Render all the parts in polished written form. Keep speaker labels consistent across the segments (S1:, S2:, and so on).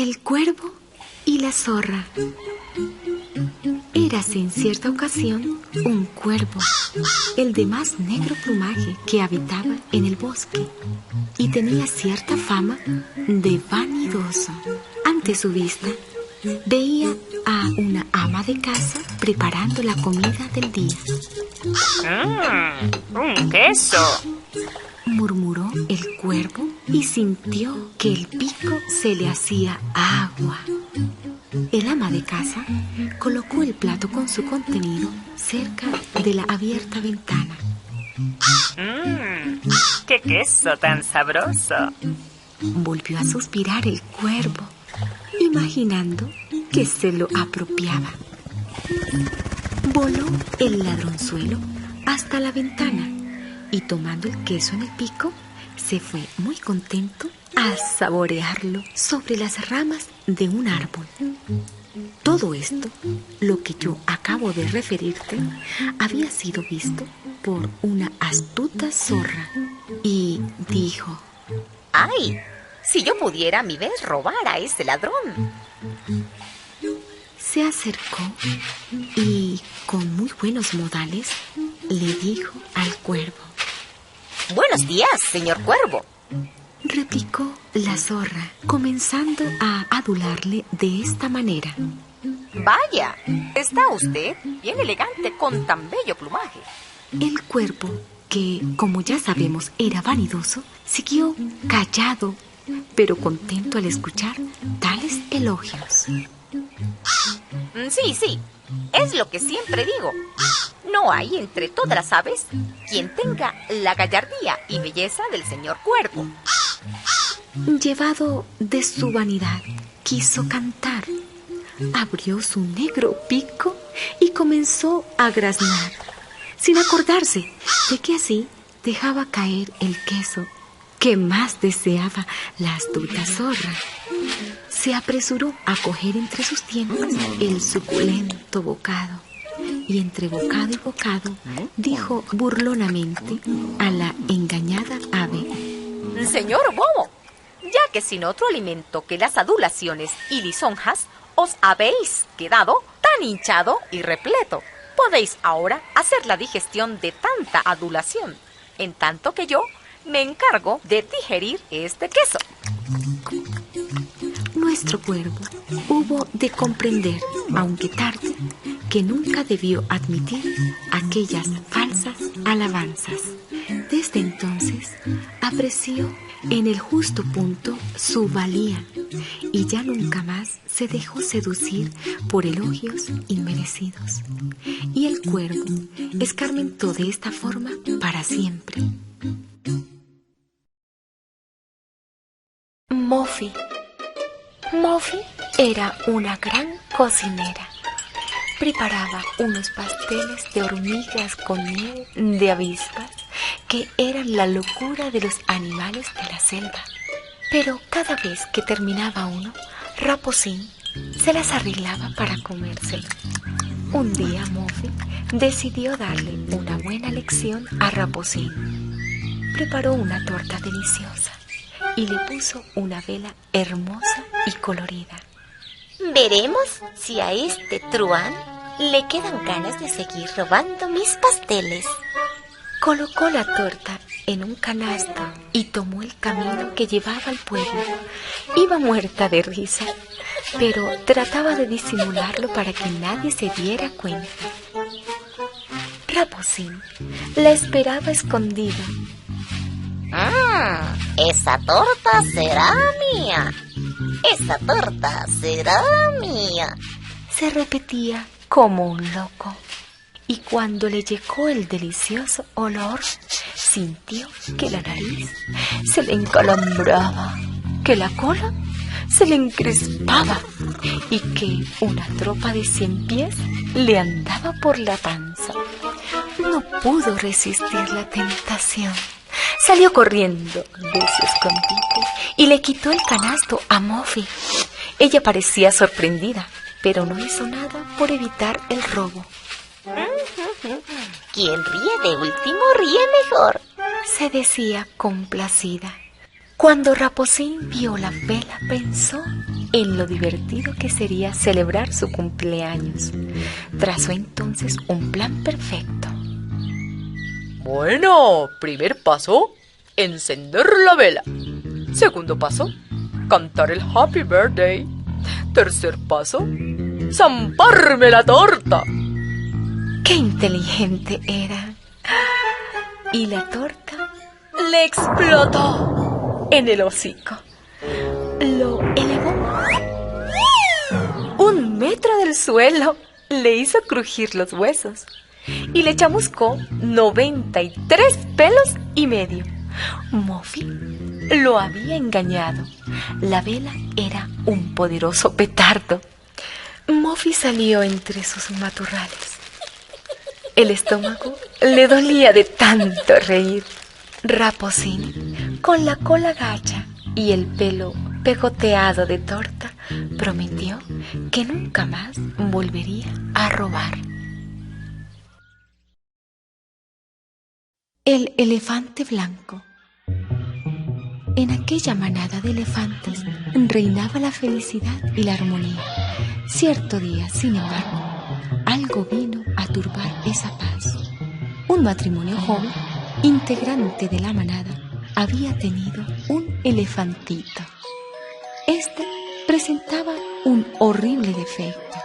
S1: El cuervo y la zorra. Érase en cierta ocasión un cuervo, el de más negro plumaje, que habitaba en el bosque y tenía cierta fama de vanidoso. Ante su vista veía a una ama de casa preparando la comida del día.
S2: ¡Un queso!,
S1: murmuró el cuervo y sintió que el pico se le hacía agua. El ama de casa colocó el plato con su contenido cerca de la abierta ventana.
S2: ¡Qué queso tan sabroso!
S1: Volvió a suspirar el cuervo, imaginando que se lo apropiaba. Voló el ladronzuelo hasta la ventana y, tomando el queso en el pico, se fue muy contento a saborearlo sobre las ramas de un árbol. Todo esto, lo que yo acabo de referirte, había sido visto por una astuta zorra y dijo:
S3: ¡Ay! Si yo pudiera a mi vez robar a ese ladrón.
S1: Se acercó y, con muy buenos modales, le dijo al cuervo:
S3: «Buenos días, señor cuervo»,
S1: replicó la zorra, comenzando a adularle de esta manera:
S3: «Vaya, está usted bien elegante con tan bello plumaje».
S1: El cuervo, que como ya sabemos era vanidoso, siguió callado, pero contento al escuchar tales elogios.
S3: Sí, es lo que siempre digo. No hay entre todas las aves quien tenga la gallardía y belleza del señor cuervo.
S1: Llevado de su vanidad, quiso cantar. Abrió su negro pico y comenzó a graznar, sin acordarse de que así dejaba caer el queso que más deseaba la astuta zorra. Se apresuró a coger entre sus dientes el suculento bocado y, entre bocado y bocado, dijo burlonamente a la engañada ave:
S3: «Señor bobo, ya que sin otro alimento que las adulaciones y lisonjas os habéis quedado tan hinchado y repleto, podéis ahora hacer la digestión de tanta adulación, en tanto que yo me encargo de digerir este queso».
S1: Nuestro cuervo hubo de comprender, aunque tarde, que nunca debió admitir aquellas falsas alabanzas. Desde entonces apreció en el justo punto su valía y ya nunca más se dejó seducir por elogios inmerecidos. Y el cuervo escarmentó de esta forma para siempre. Muffy era una gran cocinera. Preparaba unos pasteles de hormigas con miel de avispas que eran la locura de los animales de la selva. Pero cada vez que terminaba uno, Raposín se las arreglaba para comérselo. Un día Muffy decidió darle una buena lección a Raposín. Preparó una torta deliciosa y le puso una vela hermosa y colorida.
S4: Veremos si a este truán le quedan ganas de seguir robando mis pasteles.
S1: Colocó la torta en un canasto y tomó el camino que llevaba al pueblo. Iba muerta de risa, pero trataba de disimularlo para que nadie se diera cuenta. Raposín la esperaba escondida.
S4: Esa torta será mía. Esa torta será mía.
S1: Se repetía como un loco. Y cuando le llegó el delicioso olor, sintió que la nariz se le encalambraba, que la cola se le encrespaba y que una tropa de 100 pies le andaba por la panza. No pudo resistir la tentación. Salió corriendo de su escondite y le quitó el canasto a Muffy. Ella parecía sorprendida, pero no hizo nada por evitar el robo.
S4: Quien ríe de último ríe mejor,
S1: se decía complacida. Cuando Raposín vio la vela, pensó en lo divertido que sería celebrar su cumpleaños. Trazó entonces un plan perfecto.
S3: Bueno, primer paso, encender la vela. Segundo paso, cantar el Happy Birthday. Tercer paso, zamparme la torta.
S1: ¡Qué inteligente era! Y la torta le explotó en el hocico. Lo elevó 1 metro del suelo, le hizo crujir los huesos y le chamuscó 93 pelos y medio. Muffy lo había engañado. La vela era un poderoso petardo. Muffy salió entre sus matorrales. El estómago le dolía de tanto reír. Raposín, con la cola gacha y el pelo pegoteado de torta, prometió que nunca más volvería a robar. El elefante blanco. En aquella manada de elefantes reinaba la felicidad y la armonía. Cierto día, sin embargo, algo vino a turbar esa paz. Un matrimonio joven, integrante de la manada, había tenido un elefantito. Este presentaba un horrible defecto.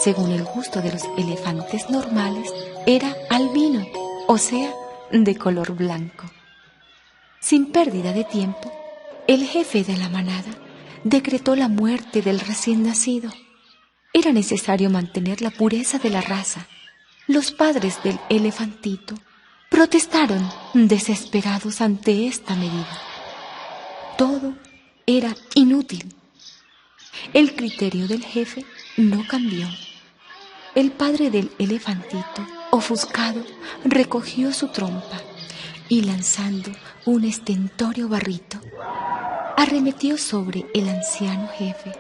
S1: Según el gusto de los elefantes normales, era albino, o sea, de color blanco. Sin pérdida de tiempo, el jefe de la manada decretó la muerte del recién nacido. Era necesario mantener la pureza de la raza. Los padres del elefantito protestaron desesperados ante esta medida. Todo era inútil. El criterio del jefe no cambió. El padre del elefantito, ofuscado, recogió su trompa y, lanzando un estentório barrito, arremetió sobre el anciano jefe.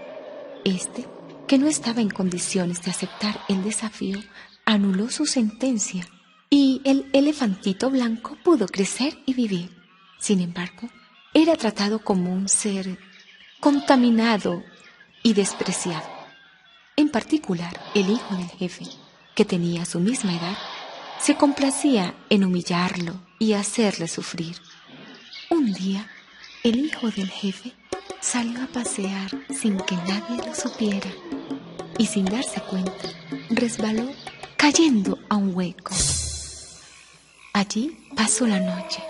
S1: Este, que no estaba en condiciones de aceptar el desafío, anuló su sentencia y el elefantito blanco pudo crecer y vivir. Sin embargo, era tratado como un ser contaminado y despreciado. En particular, el hijo del jefe, que tenía su misma edad, se complacía en humillarlo y hacerle sufrir. Un día, el hijo del jefe salió a pasear sin que nadie lo supiera y, sin darse cuenta, resbaló cayendo a un hueco. Allí pasó la noche.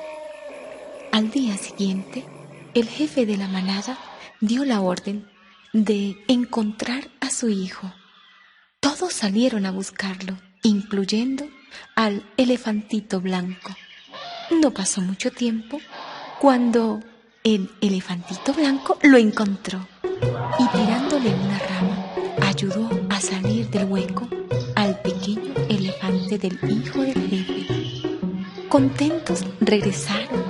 S1: Al día siguiente, el jefe de la manada dio la orden de encontrar a su hijo. Todos salieron a buscarlo, incluyendo al elefantito blanco. No pasó mucho tiempo cuando el elefantito blanco lo encontró y, tirándole una rama, ayudó a salir del hueco al pequeño elefante del hijo del jefe. Contentos regresaron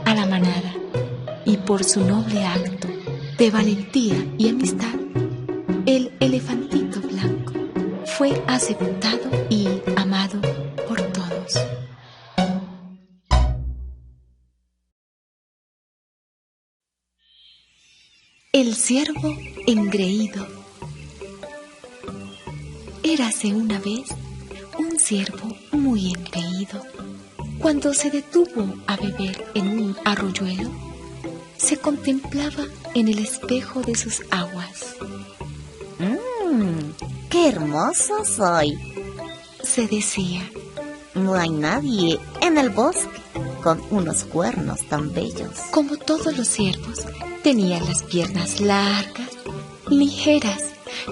S1: a la manada y, por su noble acto de valentía y amistad, el elefantito blanco fue aceptado y amado por todos. El ciervo engreído. Érase una vez un ciervo muy engreído. Cuando se detuvo a beber en un arroyuelo, se contemplaba en el espejo de sus aguas.
S4: ¡Qué hermoso soy!
S1: Se decía.
S4: No hay nadie en el bosque con unos cuernos tan bellos.
S1: Como todos los ciervos, tenía las piernas largas, ligeras,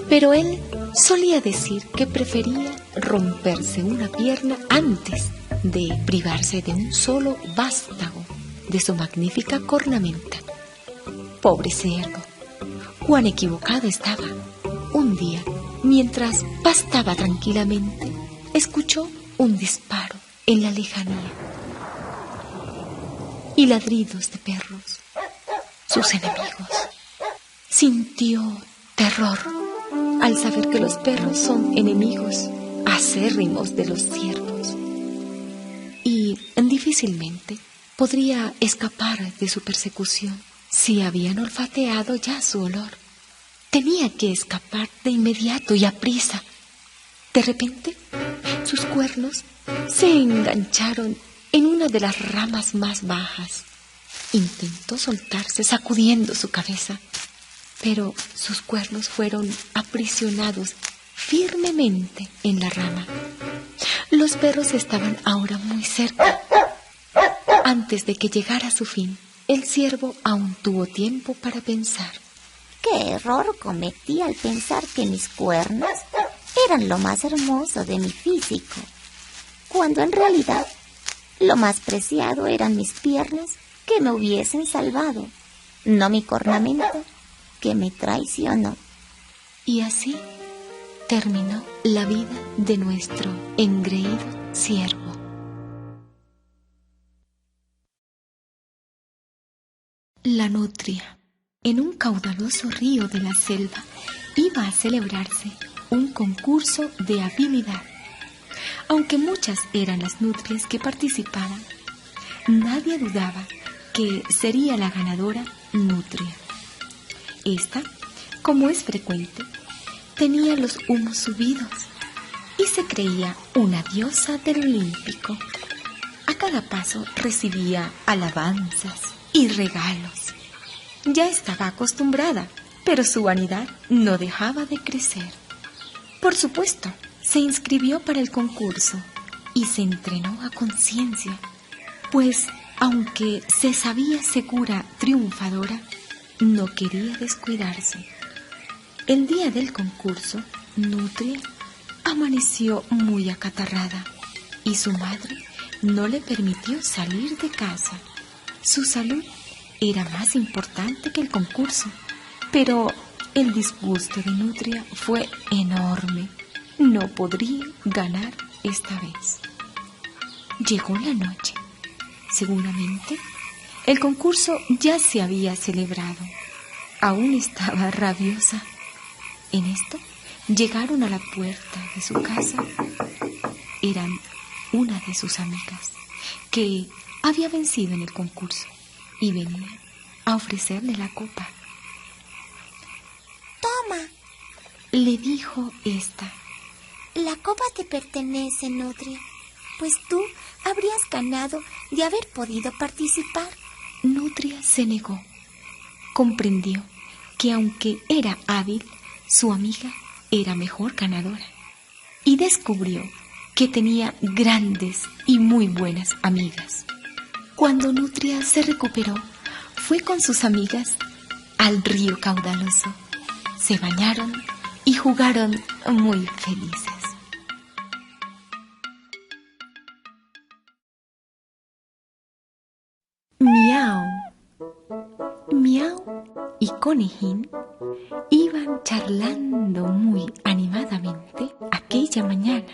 S1: pero él solía decir que prefería romperse una pierna antes de privarse de un solo vástago de su magnífica cornamenta. Pobre cerdo, cuán equivocado estaba. Un día, mientras pastaba tranquilamente, escuchó un disparo en la lejanía y ladridos de perros, sus enemigos. Sintió terror al saber que los perros son enemigos acérrimos de los ciervos y difícilmente podría escapar de su persecución si habían olfateado ya su olor. Tenía que escapar de inmediato y aprisa. De repente, sus cuernos se engancharon en una de las ramas más bajas. Intentó soltarse sacudiendo su cabeza, pero sus cuernos fueron aprisionados firmemente en la rama. Los perros estaban ahora muy cerca. Antes de que llegara a su fin, el ciervo aún tuvo tiempo para pensar.
S4: ¿Qué error cometí al pensar que mis cuernos eran lo más hermoso de mi físico, cuando en realidad lo más preciado eran mis piernas que me hubiesen salvado, no mi cornamenta que me traicionó?
S1: Y así terminó la vida de nuestro engreído ciervo. La nutria. En un caudaloso río de la selva iba a celebrarse un concurso de habilidad. Aunque muchas eran las nutrias que participaban, nadie dudaba que sería la ganadora nutria. Esta, como es frecuente, tenía los humos subidos y se creía una diosa del Olímpico. A cada paso recibía alabanzas y regalos. Ya estaba acostumbrada, pero su vanidad no dejaba de crecer. Por supuesto, se inscribió para el concurso y se entrenó a conciencia, pues aunque se sabía segura triunfadora, no quería descuidarse. El día del concurso, Nutria amaneció muy acatarrada y su madre no le permitió salir de casa. Su salud era más importante que el concurso, pero el disgusto de Nutria fue enorme. No podría ganar esta vez. Llegó la noche. Seguramente el concurso ya se había celebrado. Aún estaba rabiosa. En esto llegaron a la puerta de su casa. Eran una de sus amigas que había vencido en el concurso y venía a ofrecerle la copa.
S4: Toma,
S1: Le dijo esta.
S4: la copa te pertenece, Nutria, pues tú habrías ganado de haber podido participar.
S1: Nutria se negó. Comprendió que aunque era hábil, su amiga era mejor ganadora. Y descubrió que tenía grandes y muy buenas amigas. Cuando Nutria se recuperó, fue con sus amigas al río caudaloso. Se bañaron y jugaron muy felices. Miau, Miau y Conejín iban charlando muy animadamente aquella mañana.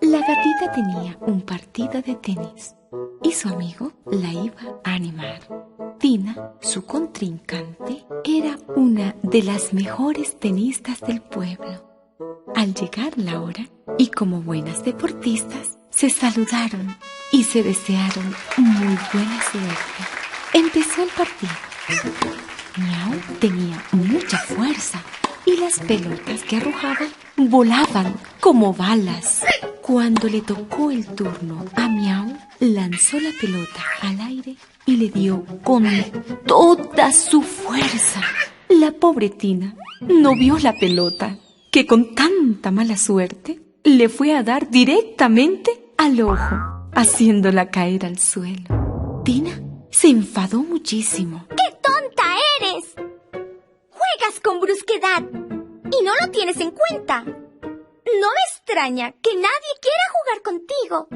S1: La gatita tenía un partido de tenis y su amigo la iba a animar. Tina, su contrincante, era una de las mejores tenistas del pueblo. Al llegar la hora, y como buenas deportistas, se saludaron y se desearon muy buena suerte. Empezó el partido. Miau tenía mucha fuerza y las pelotas que arrojaba volaban como balas. Cuando le tocó el turno a Miau, lanzó la pelota al aire y le dio con toda su fuerza. La pobre Tina no vio la pelota, que con tanta mala suerte le fue a dar directamente al ojo, haciéndola caer al suelo. Tina se enfadó muchísimo.
S4: ¡Qué tonta eres! Juegas con brusquedad y no lo tienes en cuenta. No me extraña que nadie quiera jugar contigo.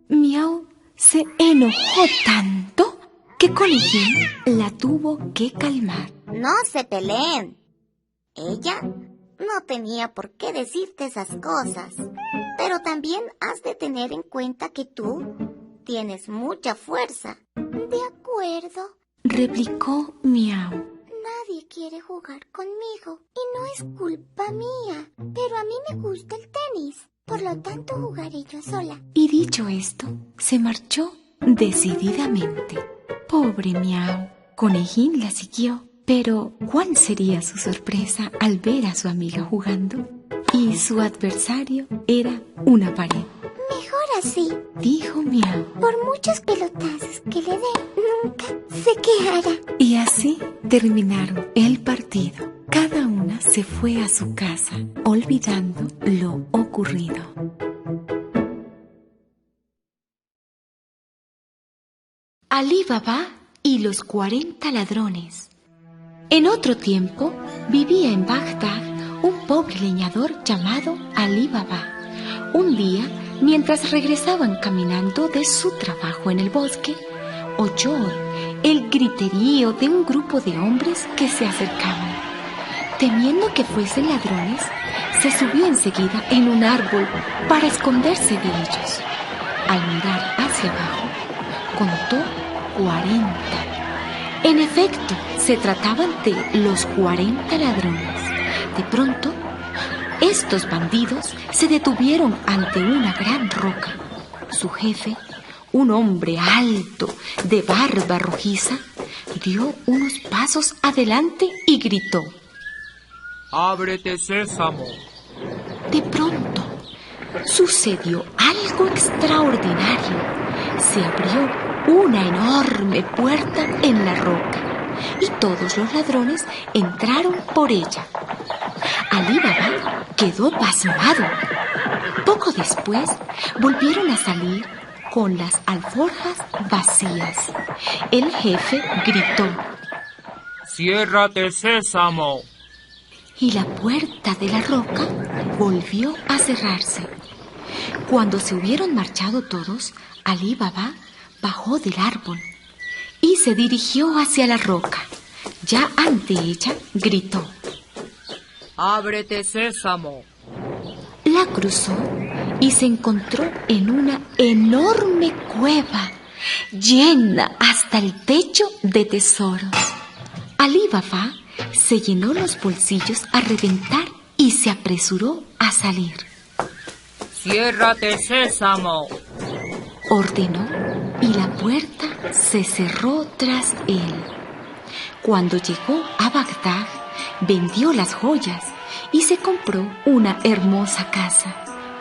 S1: Miau se enojó tanto que Conejín la tuvo que calmar.
S4: No se peleen. Ella no tenía por qué decirte esas cosas. Pero también has de tener en cuenta que tú tienes mucha fuerza. De acuerdo.
S1: Replicó Miau.
S4: Nadie quiere jugar conmigo y no es culpa mía. Pero a mí me gusta el tenis. Por lo tanto jugaré yo sola.
S1: Y dicho esto, se marchó decididamente. Pobre Miau. Conejín la siguió, pero ¿cuál sería su sorpresa al ver a su amiga jugando? Y su adversario era una pared.
S4: Mejor así.
S1: Dijo Miau.
S4: Por muchos pelotazos que le dé, nunca se quejará.
S1: Y así terminaron el partido. Cada una se fue a su casa, olvidando lo ocurrido. Alí Baba y los 40 ladrones. En otro tiempo vivía en Bagdad un pobre leñador llamado Alí Baba. Un día, mientras regresaban caminando de su trabajo en el bosque, oyó el griterío de un grupo de hombres que se acercaban. Temiendo que fuesen ladrones, se subió enseguida en un árbol para esconderse de ellos. Al mirar hacia abajo, contó 40. En efecto, se trataban de los 40 ladrones. De pronto, estos bandidos se detuvieron ante una gran roca. Su jefe, un hombre alto, de barba rojiza, dio unos pasos adelante y gritó:
S5: ¡Ábrete, Sésamo!
S1: De pronto, sucedió algo extraordinario. Se abrió una enorme puerta en la roca y todos los ladrones entraron por ella. Alí Baba quedó pasmado. Poco después volvieron a salir con las alforjas vacías. El jefe gritó:
S5: ¡Ciérrate, Sésamo!
S1: Y la puerta de la roca volvió a cerrarse. Cuando se hubieron marchado todos, Alí Baba bajó del árbol y se dirigió hacia la roca. Ya ante ella gritó:
S5: ¡Ábrete, Sésamo!
S1: La cruzó y se encontró en una enorme cueva llena hasta el techo de tesoros. Alí Baba se llenó los bolsillos a reventar y se apresuró a salir.
S5: ¡Ciérrate, Sésamo!
S1: Ordenó y la puerta se cerró tras él. Cuando llegó a Bagdad, vendió las joyas y se compró una hermosa casa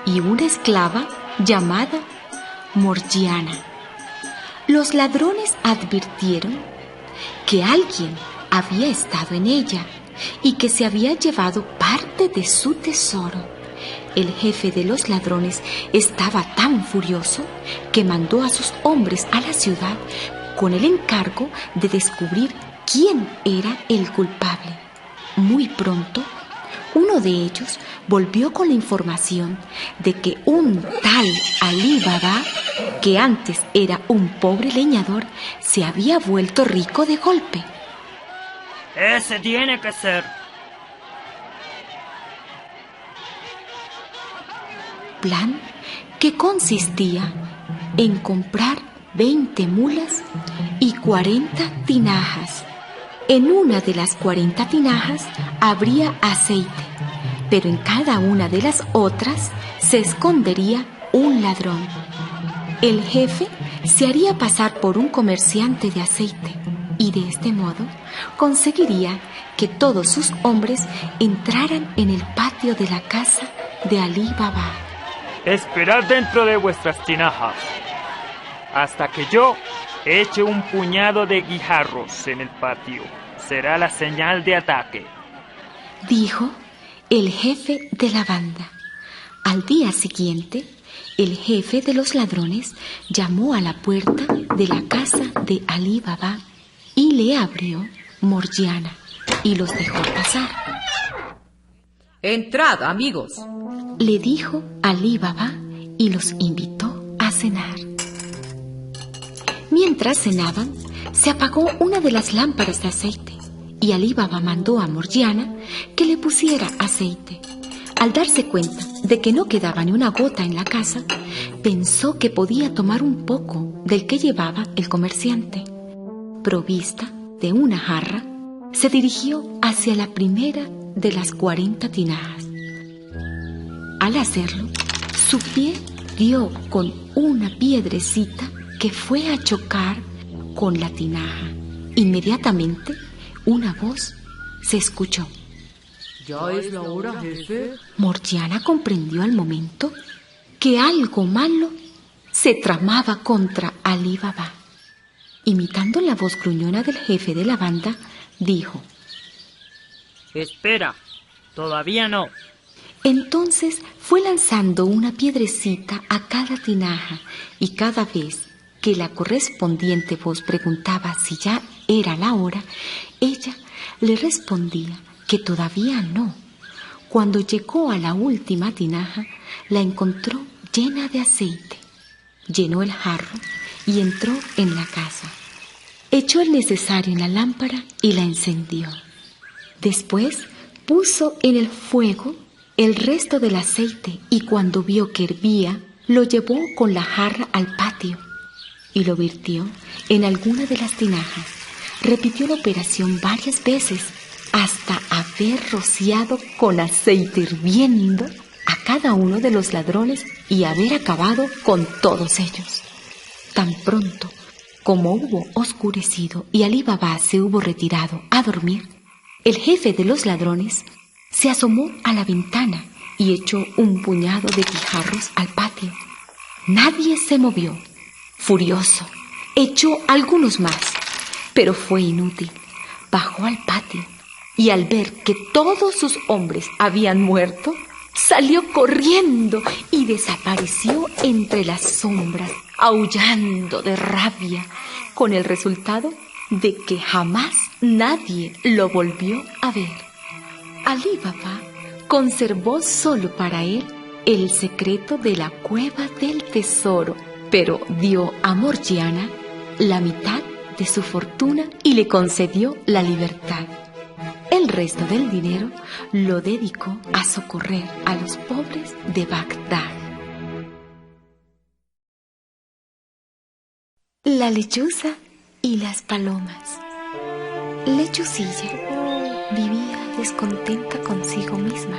S1: y una esclava llamada Morgiana. Los ladrones advirtieron que alguien había estado en ella y que se había llevado parte de su tesoro. El jefe de los ladrones estaba tan furioso que mandó a sus hombres a la ciudad con el encargo de descubrir quién era el culpable. Muy pronto, uno de ellos volvió con la información de que un tal Alí Baba, que antes era un pobre leñador, se había vuelto rico de golpe.
S2: Ese tiene que ser.
S1: Plan que consistía en comprar 20 mulas y 40 tinajas. En una de las 40 tinajas habría aceite, pero en cada una de las otras se escondería un ladrón. El jefe se haría pasar por un comerciante de aceite y de este modo conseguiría que todos sus hombres entraran en el patio de la casa de Alí Baba.
S2: Esperad dentro de vuestras tinajas hasta que yo eche un puñado de guijarros en el patio. Será la señal de ataque,
S1: dijo el jefe de la banda. Al día siguiente, el jefe de los ladrones llamó a la puerta de la casa de Alí Baba y le abrió Morgiana y los dejó pasar.
S3: Entrad, amigos,
S1: le dijo Alí Baba y los invitó a cenar. Mientras cenaban, se apagó una de las lámparas de aceite y Alí Baba mandó a Morgiana que le pusiera aceite. Al darse cuenta de que no quedaba ni una gota en la casa, pensó que podía tomar un poco del que llevaba el comerciante. Provista de una jarra, se dirigió hacia la primera de las 40 tinajas. Al hacerlo, su pie dio con una piedrecita que fue a chocar con la tinaja. Inmediatamente, una voz se escuchó.
S5: ¿Ya es la hora, jefe?
S1: Morgiana comprendió al momento que algo malo se tramaba contra Alí Baba. Imitando la voz gruñona del jefe de la banda, dijo:
S2: Espera, todavía no.
S1: Entonces fue lanzando una piedrecita a cada tinaja y cada vez que la correspondiente voz preguntaba si ya era la hora, ella le respondía que todavía no. Cuando llegó a la última tinaja, la encontró llena de aceite. Llenó el jarro y entró en la casa. Echó el necesario en la lámpara y la encendió. Después puso en el fuego el resto del aceite y cuando vio que hervía, lo llevó con la jarra al patio y lo virtió en alguna de las tinajas. Repitió la operación varias veces hasta haber rociado con aceite hirviendo a cada uno de los ladrones y haber acabado con todos ellos. Tan pronto como hubo oscurecido y Alí Baba se hubo retirado a dormir, el jefe de los ladrones se asomó a la ventana y echó un puñado de guijarros al patio. Nadie se movió. Furioso, echó algunos más, pero fue inútil. Bajó al patio y al ver que todos sus hombres habían muerto, salió corriendo y desapareció entre las sombras, aullando de rabia, con el resultado de que jamás nadie lo volvió a ver. Alí Baba conservó solo para él el secreto de la cueva del tesoro, pero dio a Morgiana la mitad de su fortuna y le concedió la libertad. El resto del dinero lo dedicó a socorrer a los pobres de Bagdad. La lechuza y las palomas. Lechucilla vivía descontenta consigo misma.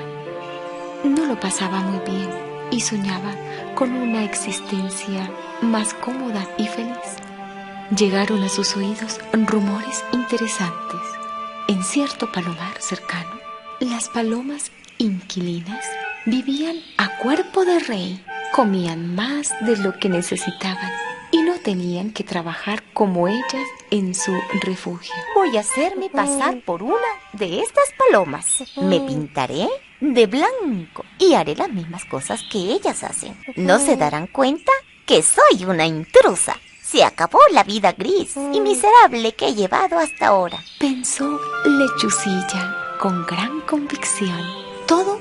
S1: No lo pasaba muy bien y soñaba con una existencia más cómoda y feliz. Llegaron a sus oídos rumores interesantes. En cierto palomar cercano, las palomas inquilinas vivían a cuerpo de rey, comían más de lo que necesitaban y no tenían que trabajar como ellas en su refugio.
S4: Voy a hacerme pasar por una de estas palomas. Me pintaré de blanco y haré las mismas cosas que ellas hacen. No se darán cuenta que soy una intrusa. Se acabó la vida gris y miserable que he llevado hasta ahora,
S1: pensó Lechucilla con gran convicción. Todo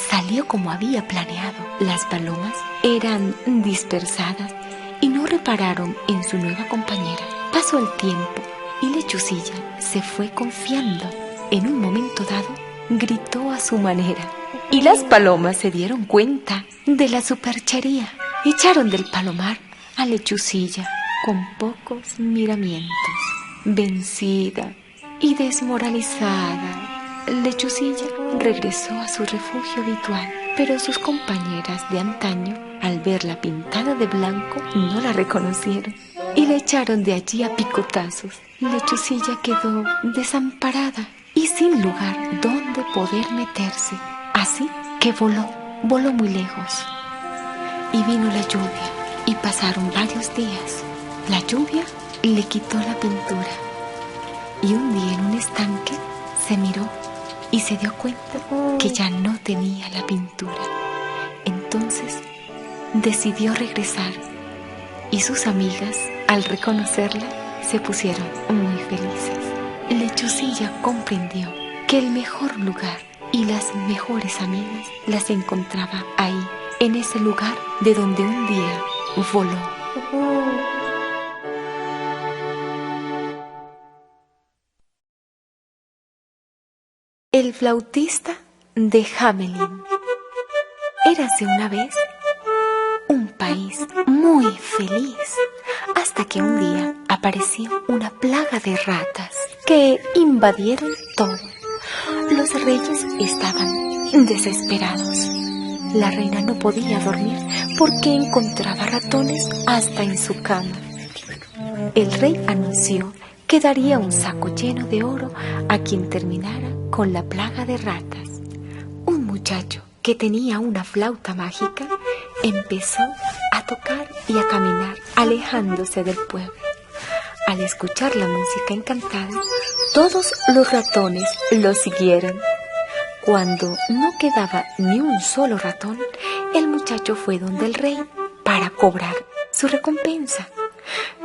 S1: salió como había planeado. Las palomas eran dispersadas y no repararon en su nueva compañera. Pasó el tiempo y Lechucilla se fue confiando. En un momento dado, gritó a su manera y las palomas se dieron cuenta de la superchería. Echaron del palomar a Lechucilla con pocos miramientos. Vencida y desmoralizada, Lechucilla regresó a su refugio habitual, pero sus compañeras de antaño, al verla pintada de blanco, no la reconocieron y la echaron de allí a picotazos. Lechucilla quedó desamparada y sin lugar donde poder meterse, así que voló muy lejos. Y vino la lluvia y pasaron varios días. La lluvia le quitó la pintura y un día en un estanque se miró y se dio cuenta que ya no tenía la pintura. Entonces decidió regresar y sus amigas, al reconocerla, se pusieron muy felices. Lechucilla comprendió que el mejor lugar y las mejores amigas las encontraba ahí, en ese lugar de donde un día voló. El flautista de Hamelin. Érase una vez un país muy feliz, hasta que un día apareció una plaga de ratas que invadieron todo. Los reyes estaban desesperados. La reina no podía dormir porque encontraba ratones hasta en su cama. El rey anunció que daría un saco lleno de oro a quien terminara con la plaga de ratas. Un muchacho que tenía una flauta mágica empezó a tocar y a caminar alejándose del pueblo. Al escuchar la música encantada, todos los ratones lo siguieron. Cuando no quedaba ni un solo ratón, el muchacho fue donde el rey para cobrar su recompensa.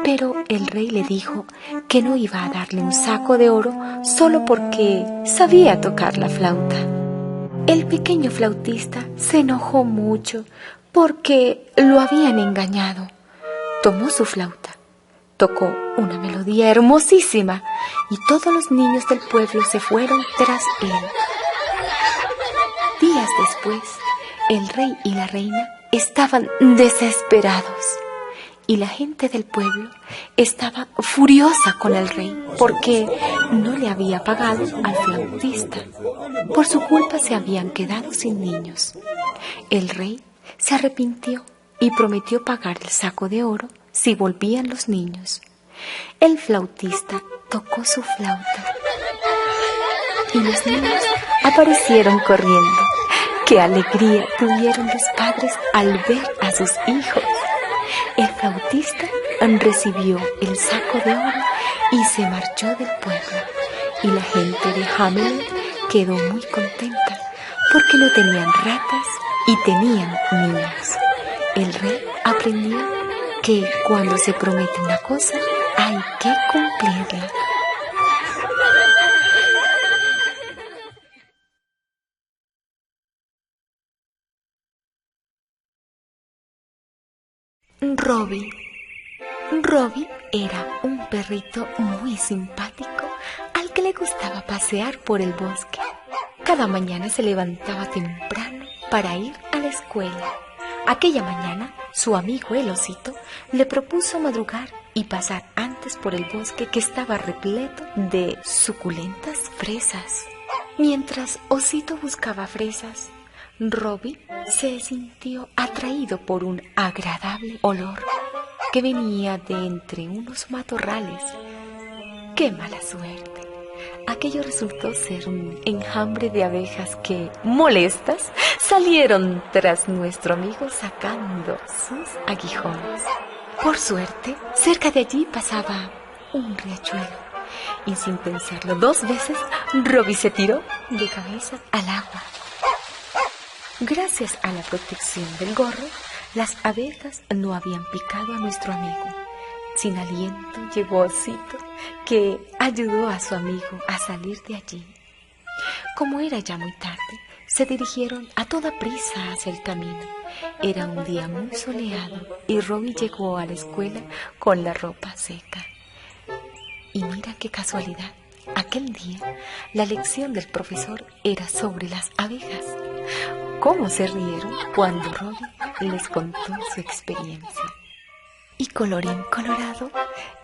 S1: Pero el rey le dijo que no iba a darle un saco de oro solo porque sabía tocar la flauta. El pequeño flautista se enojó mucho porque lo habían engañado. Tomó su flauta, tocó una melodía hermosísima y todos los niños del pueblo se fueron tras él. Días después, el rey y la reina estaban desesperados y la gente del pueblo estaba furiosa con el rey porque no le había pagado al flautista. Por su culpa se habían quedado sin niños. El rey se arrepintió y prometió pagar el saco de oro si volvían los niños. El flautista tocó su flauta y los niños aparecieron corriendo. ¡Qué alegría tuvieron los padres al ver a sus hijos! El flautista recibió el saco de oro y se marchó del pueblo. Y la gente de Hamelin quedó muy contenta porque no tenían ratas y tenían niños. El rey aprendió que cuando se promete una cosa hay que cumplirla. Robbie. Robbie era un perrito muy simpático al que le gustaba pasear por el bosque. Cada mañana se levantaba temprano para ir a la escuela. Aquella mañana, su amigo el osito le propuso madrugar y pasar antes por el bosque que estaba repleto de suculentas fresas. Mientras Osito buscaba fresas, Robbie se sintió atraído por un agradable olor que venía de entre unos matorrales. ¡Qué mala suerte! Aquello resultó ser un enjambre de abejas que, molestas, salieron tras nuestro amigo sacando sus aguijones. Por suerte, cerca de allí pasaba un riachuelo y sin pensarlo 2 veces, Robbie se tiró de cabeza al agua. Gracias a la protección del gorro, las abejas no habían picado a nuestro amigo. Sin aliento llegó Osito, que ayudó a su amigo a salir de allí. Como era ya muy tarde, se dirigieron a toda prisa hacia el camino. Era un día muy soleado y Robbie llegó a la escuela con la ropa seca. Y mira qué casualidad, aquel día la lección del profesor era sobre las abejas. ¿Cómo se rieron cuando Robbie les contó su experiencia? Y colorín colorado,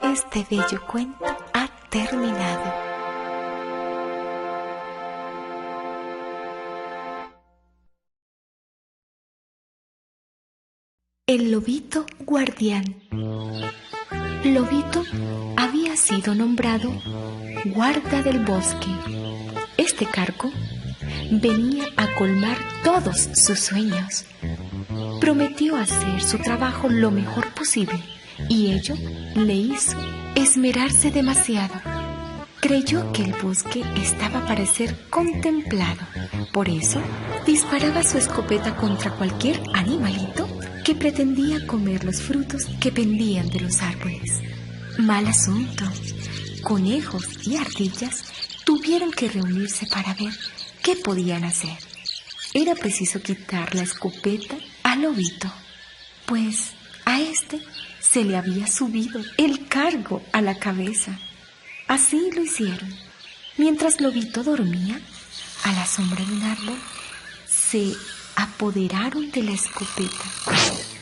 S1: este bello cuento ha terminado. El lobito guardián. Lobito había sido nombrado guarda del bosque. Este cargo venía a colmar todos sus sueños. Prometió hacer su trabajo lo mejor posible y ello le hizo esmerarse demasiado. Creyó que el bosque estaba para ser contemplado. Por eso disparaba su escopeta contra cualquier animalito que pretendía comer los frutos que pendían de los árboles. Mal asunto. Conejos y ardillas tuvieron que reunirse para ver qué podían hacer. Era preciso quitar la escopeta al lobito, pues a este se le había subido el cargo a la cabeza. Así lo hicieron. Mientras Lobito dormía, a la sombra de un árbol, se apoderaron de la escopeta.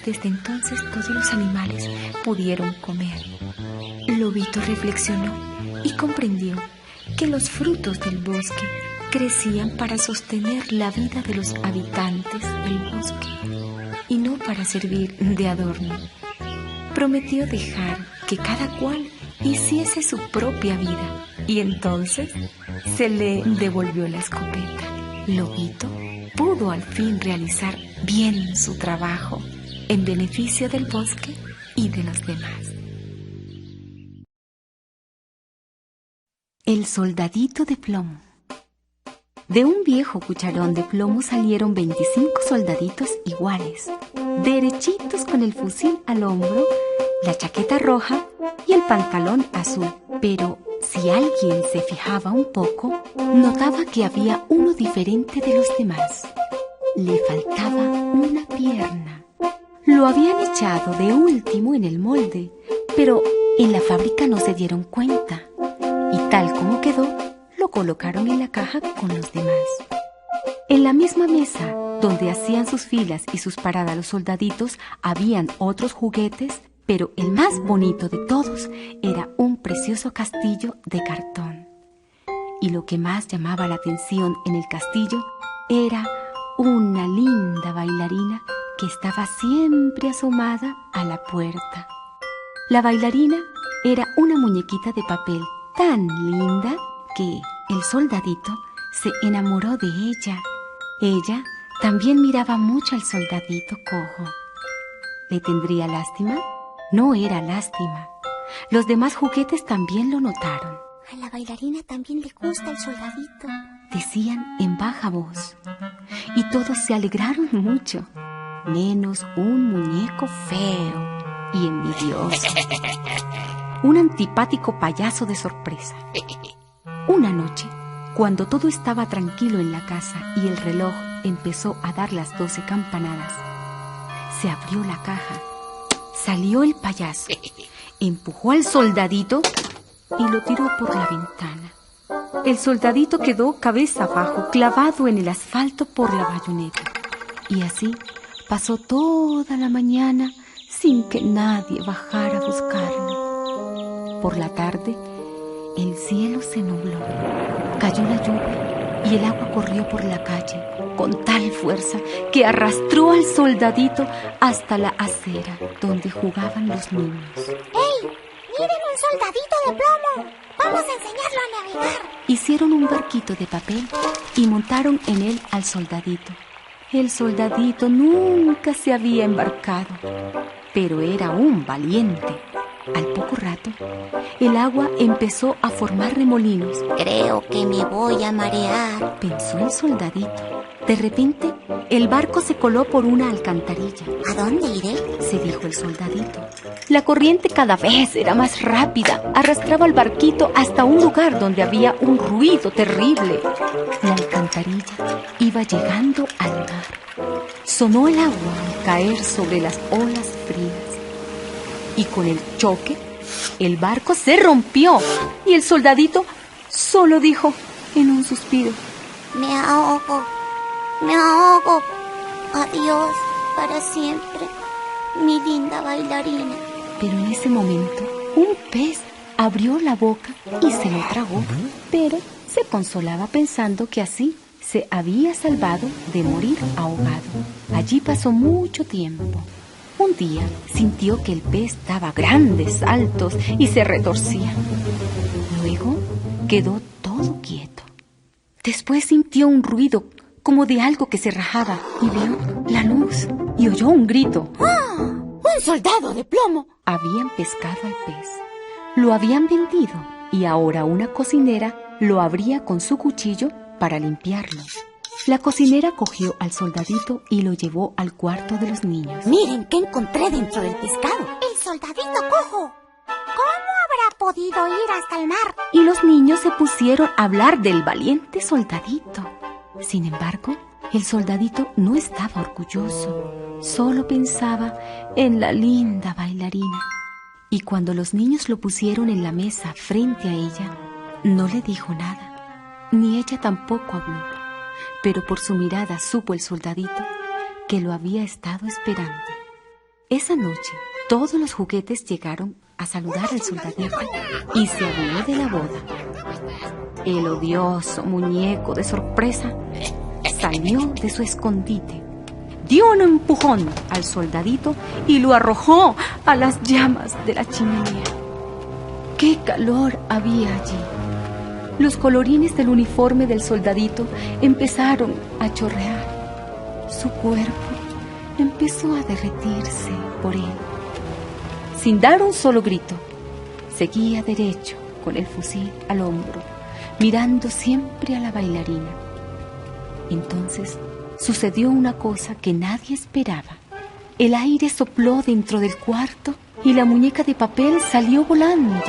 S1: Desde entonces todos los animales pudieron comer. Lobito reflexionó y comprendió que los frutos del bosque crecían para sostener la vida de los habitantes del bosque y no para servir de adorno. Prometió dejar que cada cual hiciese su propia vida, y entonces se le devolvió la escopeta. Lobito pudo al fin realizar bien su trabajo en beneficio del bosque y de los demás. El soldadito de plomo. De un viejo cucharón de plomo salieron 25 soldaditos iguales, derechitos con el fusil al hombro, la chaqueta roja y el pantalón azul. Pero si alguien se fijaba un poco, notaba que había uno diferente de los demás. Le faltaba una pierna. Lo habían echado de último en el molde, pero en la fábrica no se dieron cuenta. Y tal como quedó, lo colocaron en la caja con los demás. En la misma mesa, donde hacían sus filas y sus paradas los soldaditos, habían otros juguetes, pero el más bonito de todos era un precioso castillo de cartón. Y lo que más llamaba la atención en el castillo era una linda bailarina que estaba siempre asomada a la puerta. La bailarina era una muñequita de papel tan linda que el soldadito se enamoró de ella. Ella también miraba mucho al soldadito cojo. ¿Le tendría lástima? No era lástima. Los demás juguetes también lo notaron.
S4: A la bailarina también le gusta el soldadito,
S1: decían en baja voz. Y todos se alegraron mucho, menos un muñeco feo y envidioso. Un antipático payaso de sorpresa. Una noche, cuando todo estaba tranquilo en la casa y el reloj empezó a dar las 12 campanadas, se abrió la caja, salió el payaso, empujó al soldadito y lo tiró por la ventana. El soldadito quedó cabeza abajo, clavado en el asfalto por la bayoneta. Y así pasó toda la mañana sin que nadie bajara a buscarlo. Por la tarde, el cielo se nubló, cayó la lluvia y el agua corrió por la calle con tal fuerza que arrastró al soldadito hasta la acera donde jugaban los niños.
S4: ¡Ey! ¡Miren un soldadito de plomo! ¡Vamos a enseñarlo a navegar!
S1: Hicieron un barquito de papel y montaron en él al soldadito. El soldadito nunca se había embarcado, pero era un valiente. Al poco rato, el agua empezó a formar remolinos.
S4: Creo que me voy a marear,
S1: pensó el soldadito. De repente, el barco se coló por una alcantarilla.
S4: ¿A dónde iré?,
S1: se dijo el soldadito. La corriente cada vez era más rápida. Arrastraba el barquito hasta un lugar donde había un ruido terrible. La alcantarilla iba llegando al mar. Sonó el agua al caer sobre las olas frías. Y con el choque, el barco se rompió y el soldadito solo dijo en un suspiro:
S4: me ahogo, me ahogo. Adiós para siempre, mi linda bailarina.
S1: Pero en ese momento, un pez abrió la boca y se lo tragó, pero se consolaba pensando que así se había salvado de morir ahogado. Allí pasó mucho tiempo. Un día sintió que el pez daba grandes saltos y se retorcía. Luego quedó todo quieto. Después sintió un ruido como de algo que se rajaba y vio la luz y oyó un grito.
S4: ¡Ah! ¡Un soldado de plomo!
S1: Habían pescado al pez. Lo habían vendido y ahora una cocinera lo abría con su cuchillo para limpiarlo. La cocinera cogió al soldadito y lo llevó al cuarto de los niños.
S4: Miren qué encontré dentro del pescado. El soldadito cojo. ¿Cómo habrá podido ir hasta el mar?
S1: Y los niños se pusieron a hablar del valiente soldadito. Sin embargo, el soldadito no estaba orgulloso. Solo pensaba en la linda bailarina. Y cuando los niños lo pusieron en la mesa frente a ella, no le dijo nada, ni ella tampoco habló. Pero por su mirada supo el soldadito que lo había estado esperando. Esa noche, todos los juguetes llegaron a saludar al soldadito y se habló de la boda. El odioso muñeco de sorpresa salió de su escondite, dio un empujón al soldadito y lo arrojó a las llamas de la chimenea.
S6: ¡Qué calor había allí! Los colorines del uniforme del soldadito empezaron a chorrear. Su cuerpo empezó a derretirse por él. Sin dar un solo grito, seguía derecho con el fusil al hombro, mirando siempre a la bailarina. Entonces sucedió una cosa que nadie esperaba. El aire sopló dentro del cuarto y la muñeca de papel salió volando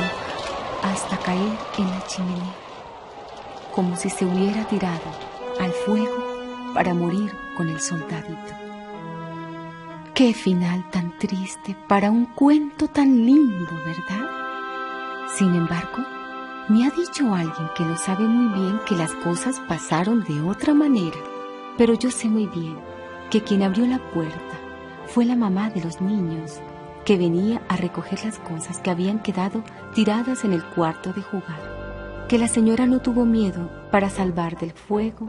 S6: hasta caer en la chimenea, como si se hubiera tirado al fuego para morir con el soldadito. ¡Qué final tan triste para un cuento tan lindo!, ¿verdad? Sin embargo, me ha dicho alguien que lo sabe muy bien que las cosas pasaron de otra manera, pero yo sé muy bien que quien abrió la puerta fue la mamá de los niños, que venía a recoger las cosas que habían quedado tiradas en el cuarto de jugar, que la señora no tuvo miedo para salvar del fuego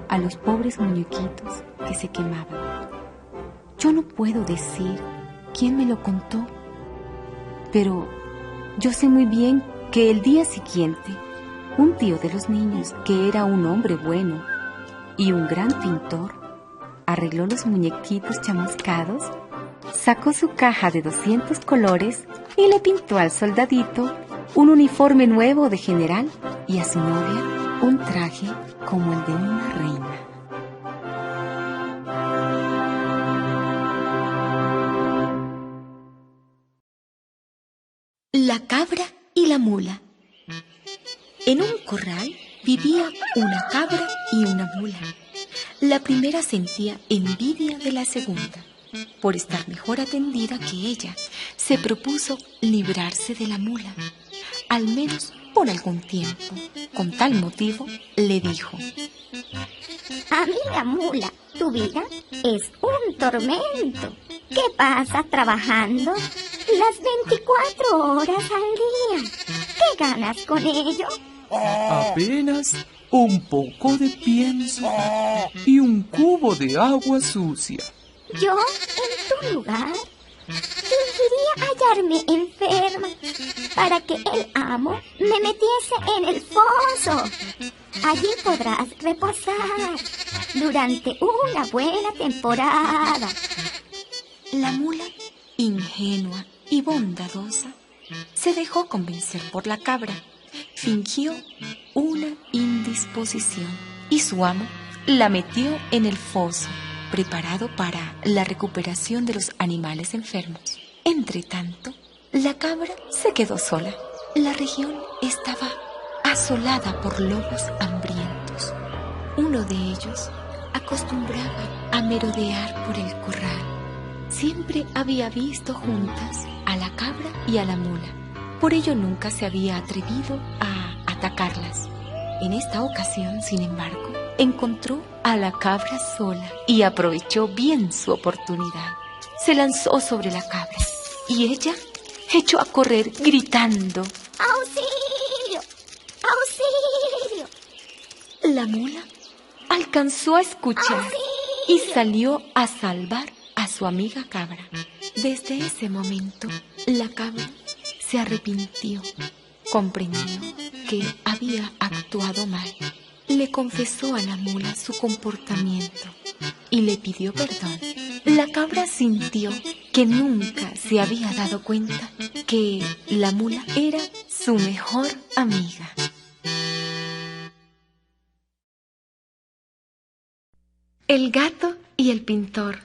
S6: a los pobres muñequitos que se quemaban. Yo no puedo decir quién me lo contó, pero yo sé muy bien que el día siguiente, un tío de los niños, que era un hombre bueno y un gran pintor, arregló los muñequitos chamuscados, sacó su caja de 200 colores y le pintó al soldadito un uniforme nuevo de general y a su novia un traje como el de una reina.
S1: La cabra y la mula. En un corral vivía una cabra y una mula. La primera sentía envidia de la segunda. Por estar mejor atendida que ella, se propuso librarse de la mula, al menos por algún tiempo. Con tal motivo, le dijo:
S4: Amiga mula, tu vida es un tormento. ¿Qué pasas trabajando las 24 horas al día? ¿Qué ganas con ello?
S7: Apenas un poco de pienso y un cubo de agua sucia.
S4: Yo, en tu lugar, fingiría hallarme enferma para que el amo me metiese en el foso. Allí podrás reposar durante una buena temporada.
S1: La mula, ingenua y bondadosa, se dejó convencer por la cabra. Fingió una indisposición y su amo la metió en el foso, preparado para la recuperación de los animales enfermos. Entretanto, la cabra se quedó sola. La región estaba asolada por lobos hambrientos. Uno de ellos acostumbraba a merodear por el corral. Siempre había visto juntas a la cabra y a la mula. Por ello nunca se había atrevido a atacarlas. En esta ocasión, sin embargo, encontró a la cabra sola y aprovechó bien su oportunidad. Se lanzó sobre la cabra y ella echó a correr gritando:
S4: ¡Auxilio! ¡Auxilio!
S1: La mula alcanzó a escuchar y salió a salvar a su amiga cabra. Desde ese momento, la cabra se arrepintió, comprendió que había actuado mal. Le confesó a la mula su comportamiento y le pidió perdón. La cabra sintió que nunca se había dado cuenta que la mula era su mejor amiga. El gato y el pintor.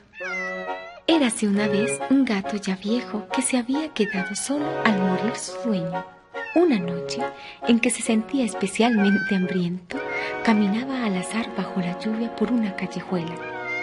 S1: Érase una vez un gato ya viejo que se había quedado solo al morir su dueño. Una noche, en que se sentía especialmente hambriento, caminaba al azar bajo la lluvia por una callejuela.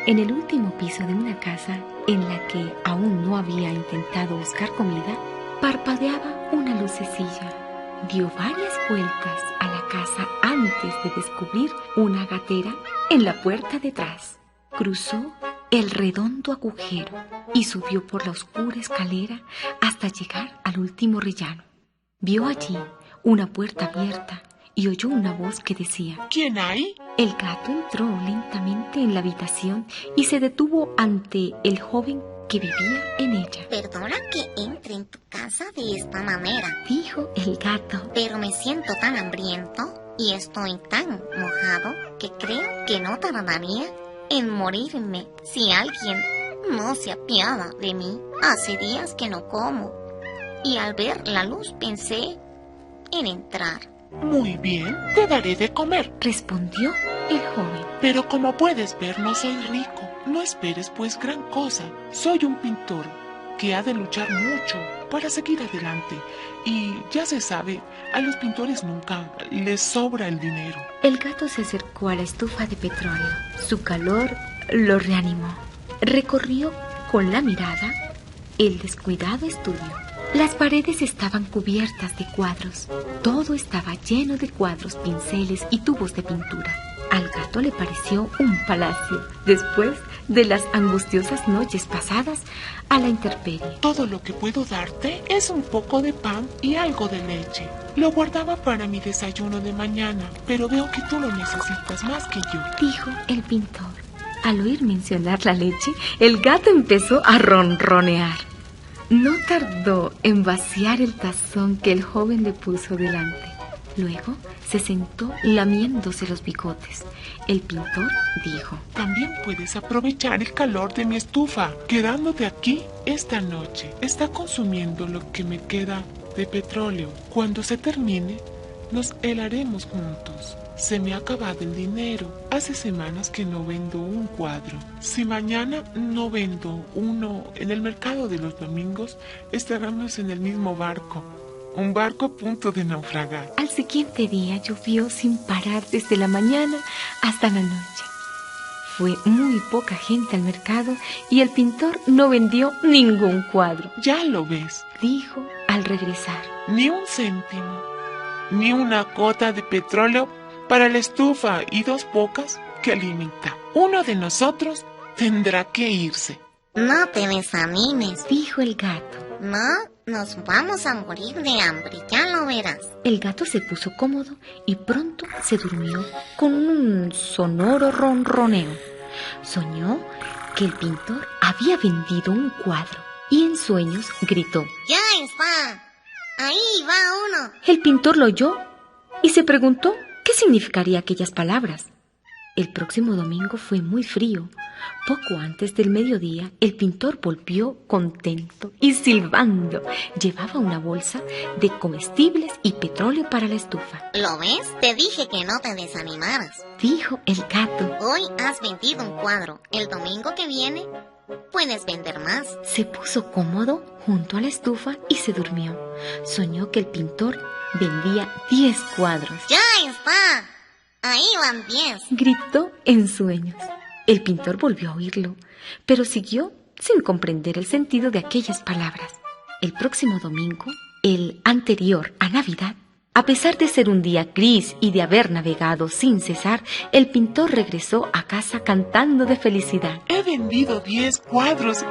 S1: En el último piso de una casa, en la que aún no había intentado buscar comida, parpadeaba una lucecilla. Dio varias vueltas a la casa antes de descubrir una gatera en la puerta detrás. Cruzó el redondo agujero y subió por la oscura escalera hasta llegar al último rellano. Vio allí una puerta abierta y oyó una voz que decía:
S7: ¿Quién hay?
S1: El gato entró lentamente en la habitación y se detuvo ante el joven que vivía en ella.
S4: Perdona que entre en tu casa de esta manera,
S1: Dijo el gato.
S4: pero me siento tan hambriento y estoy tan mojado que creo que no tardaría en morirme si alguien no se apiada de mí. Hace días que no como y al ver la luz pensé en entrar.
S8: Muy bien, te daré de comer.
S1: Respondió el joven.
S8: Pero como puedes ver, no soy rico. No esperes pues gran cosa. Soy un pintor que ha de luchar mucho para seguir adelante. Y ya se sabe, a los pintores nunca les sobra el dinero.
S1: El gato se acercó a la estufa de petróleo. Su calor lo reanimó. Recorrió con la mirada el descuidado estudio. Las paredes estaban cubiertas de cuadros. Todo estaba lleno de cuadros, pinceles y tubos de pintura. Al gato le pareció un palacio, después de las angustiosas noches pasadas a la intemperie.
S8: Todo lo que puedo darte es un poco de pan y algo de leche. Lo guardaba para mi desayuno de mañana, pero veo que tú lo necesitas más que yo.
S1: Dijo el pintor. Al oír mencionar la leche, el gato empezó a ronronear. No tardó en vaciar el tazón que el joven le puso delante. Luego se sentó lamiéndose los bigotes. El pintor dijo:
S8: También puedes aprovechar el calor de mi estufa, quedándote aquí esta noche. Está consumiendo lo que me queda de petróleo. Cuando se termine, nos helaremos juntos. Se me ha acabado el dinero. Hace semanas que no vendo un cuadro. Si mañana no vendo uno en el mercado de los domingos, estaremos en el mismo barco. Un barco a punto de naufragar.
S1: Al siguiente día llovió sin parar desde la mañana hasta la noche. Fue muy poca gente al mercado y el pintor no vendió ningún cuadro.
S8: Ya lo ves,
S1: Dijo al regresar.
S8: ni un céntimo, ni una gota de petróleo para la estufa y 2 bocas que alimenta. Uno de nosotros tendrá que irse.
S4: No te desanimes.
S1: Dijo el gato.
S4: No, nos vamos a morir de hambre, ya lo verás.
S1: El gato se puso cómodo y pronto se durmió con un sonoro ronroneo. Soñó que el pintor había vendido un cuadro y en sueños gritó:
S4: ¡Ya está! ¡Ahí va uno!
S1: El pintor lo oyó y se preguntó qué significaría aquellas palabras. El próximo domingo fue muy frío. Poco antes del mediodía, el pintor volvió contento y silbando. Llevaba una bolsa de comestibles y petróleo para la estufa.
S4: ¿Lo ves? Te dije que no te desanimaras.
S1: Dijo el gato.
S4: Hoy has vendido un cuadro. El domingo que viene puedes vender más.
S1: Se puso cómodo junto a la estufa y se durmió. Soñó que el pintor vendía 10 cuadros.
S4: ¡Ya está! Ahí van 10.
S1: Gritó en sueños. El pintor volvió a oírlo, pero siguió sin comprender el sentido de aquellas palabras. El próximo domingo, el anterior a Navidad, a pesar de ser un día gris y de haber navegado sin cesar, el pintor regresó a casa cantando de felicidad.
S8: He vendido 10 cuadros,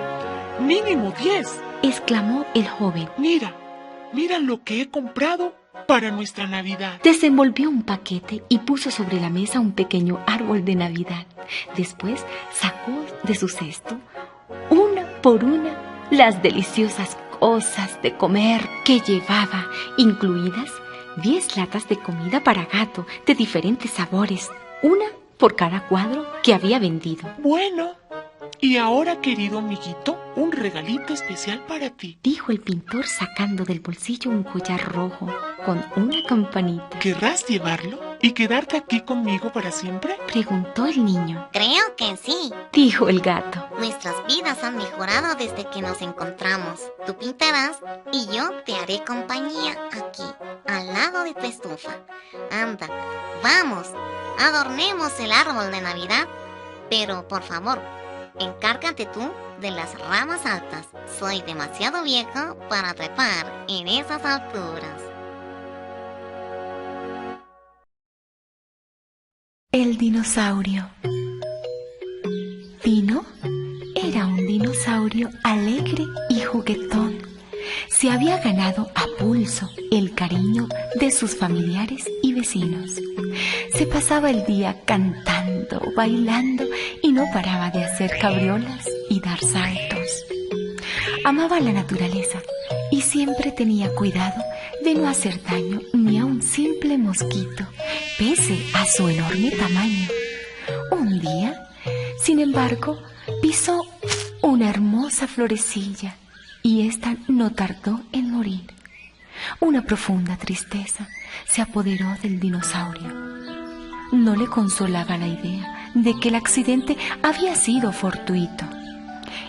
S8: mínimo 10.
S1: Exclamó el joven.
S8: Mira lo que he comprado para nuestra Navidad.
S1: Desenvolvió un paquete y puso sobre la mesa un pequeño árbol de Navidad. Después sacó de su cesto, una por una, las deliciosas cosas de comer que llevaba, incluidas 10 latas de comida para gato de diferentes sabores, una por cada cuadro que había vendido.
S8: Bueno, y ahora, querido amiguito, un regalito especial para ti.
S1: Dijo el pintor sacando del bolsillo un collar rojo con una campanita.
S8: ¿Querrás llevarlo y quedarte aquí conmigo para siempre?
S1: Preguntó el niño.
S4: Creo que sí.
S1: Dijo el gato.
S4: Nuestras vidas han mejorado desde que nos encontramos. Tú pintarás y yo te haré compañía aquí, al lado de tu estufa. Anda, vamos, adornemos el árbol de Navidad. Pero, por favor, encárgate tú de las ramas altas. Soy demasiado viejo para trepar en esas alturas.
S1: El dinosaurio. Pino era un dinosaurio alegre y juguetón. Se había ganado a pulso el cariño de sus familiares y vecinos. Se pasaba el día cantando, bailando y no paraba de hacer cabriolas y dar saltos.
S6: Amaba la naturaleza y siempre tenía cuidado de no hacer daño ni a un simple mosquito, pese a su enorme tamaño. Un día, sin embargo, pisó una hermosa florecilla y ésta no tardó en morir. Una profunda tristeza se apoderó del dinosaurio. No le consolaba la idea de que el accidente había sido fortuito.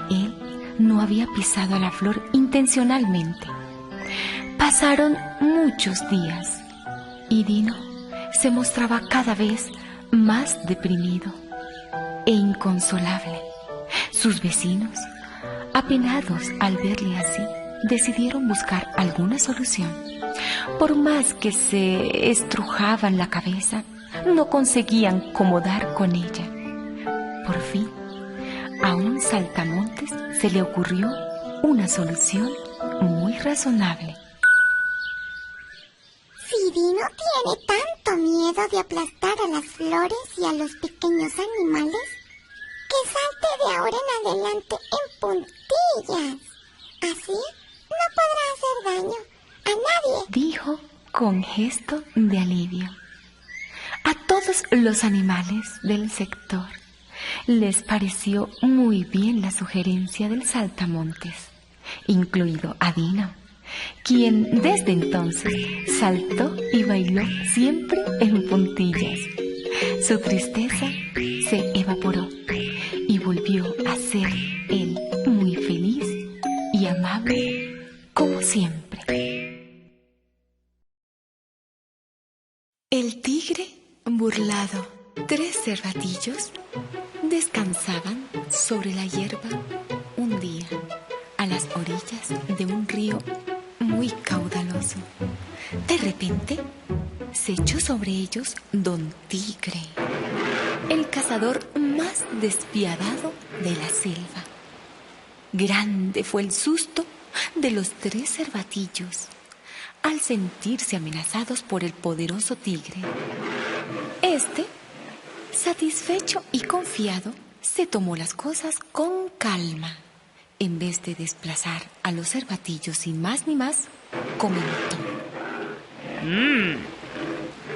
S6: Él no había pisado a la flor intencionalmente. Pasaron muchos días y Dino se mostraba cada vez más deprimido e inconsolable. Sus vecinos, apenados al verle así, decidieron buscar alguna solución. Por más que se estrujaban la cabeza, no conseguían cómo dar con ella. Por fin, a un saltamontes se le ocurrió una solución muy razonable.
S9: Si Dino tiene tanto miedo de aplastar a las flores y a los pequeños animales, que salte de ahora en adelante en puntillas. Así no podrá hacer daño a nadie,
S6: dijo con gesto de alivio. A todos los animales del sector les pareció muy bien la sugerencia del saltamontes, incluido a Dino, quien desde entonces saltó y bailó siempre en puntillas. Su tristeza se evaporó y volvió a ser él muy feliz y amable como siempre. El tigre burlado. 3 cervatillos descansaban sobre la hierba un día a las orillas de un río muy caudaloso. De repente se echó sobre ellos Don Tigre, el cazador más despiadado de la selva. Grande fue el susto de los 3 cervatillos al sentirse amenazados por el poderoso tigre. Este, satisfecho y confiado, se tomó las cosas con calma. En vez de desplazar a los cervatillos sin más ni más, comentó: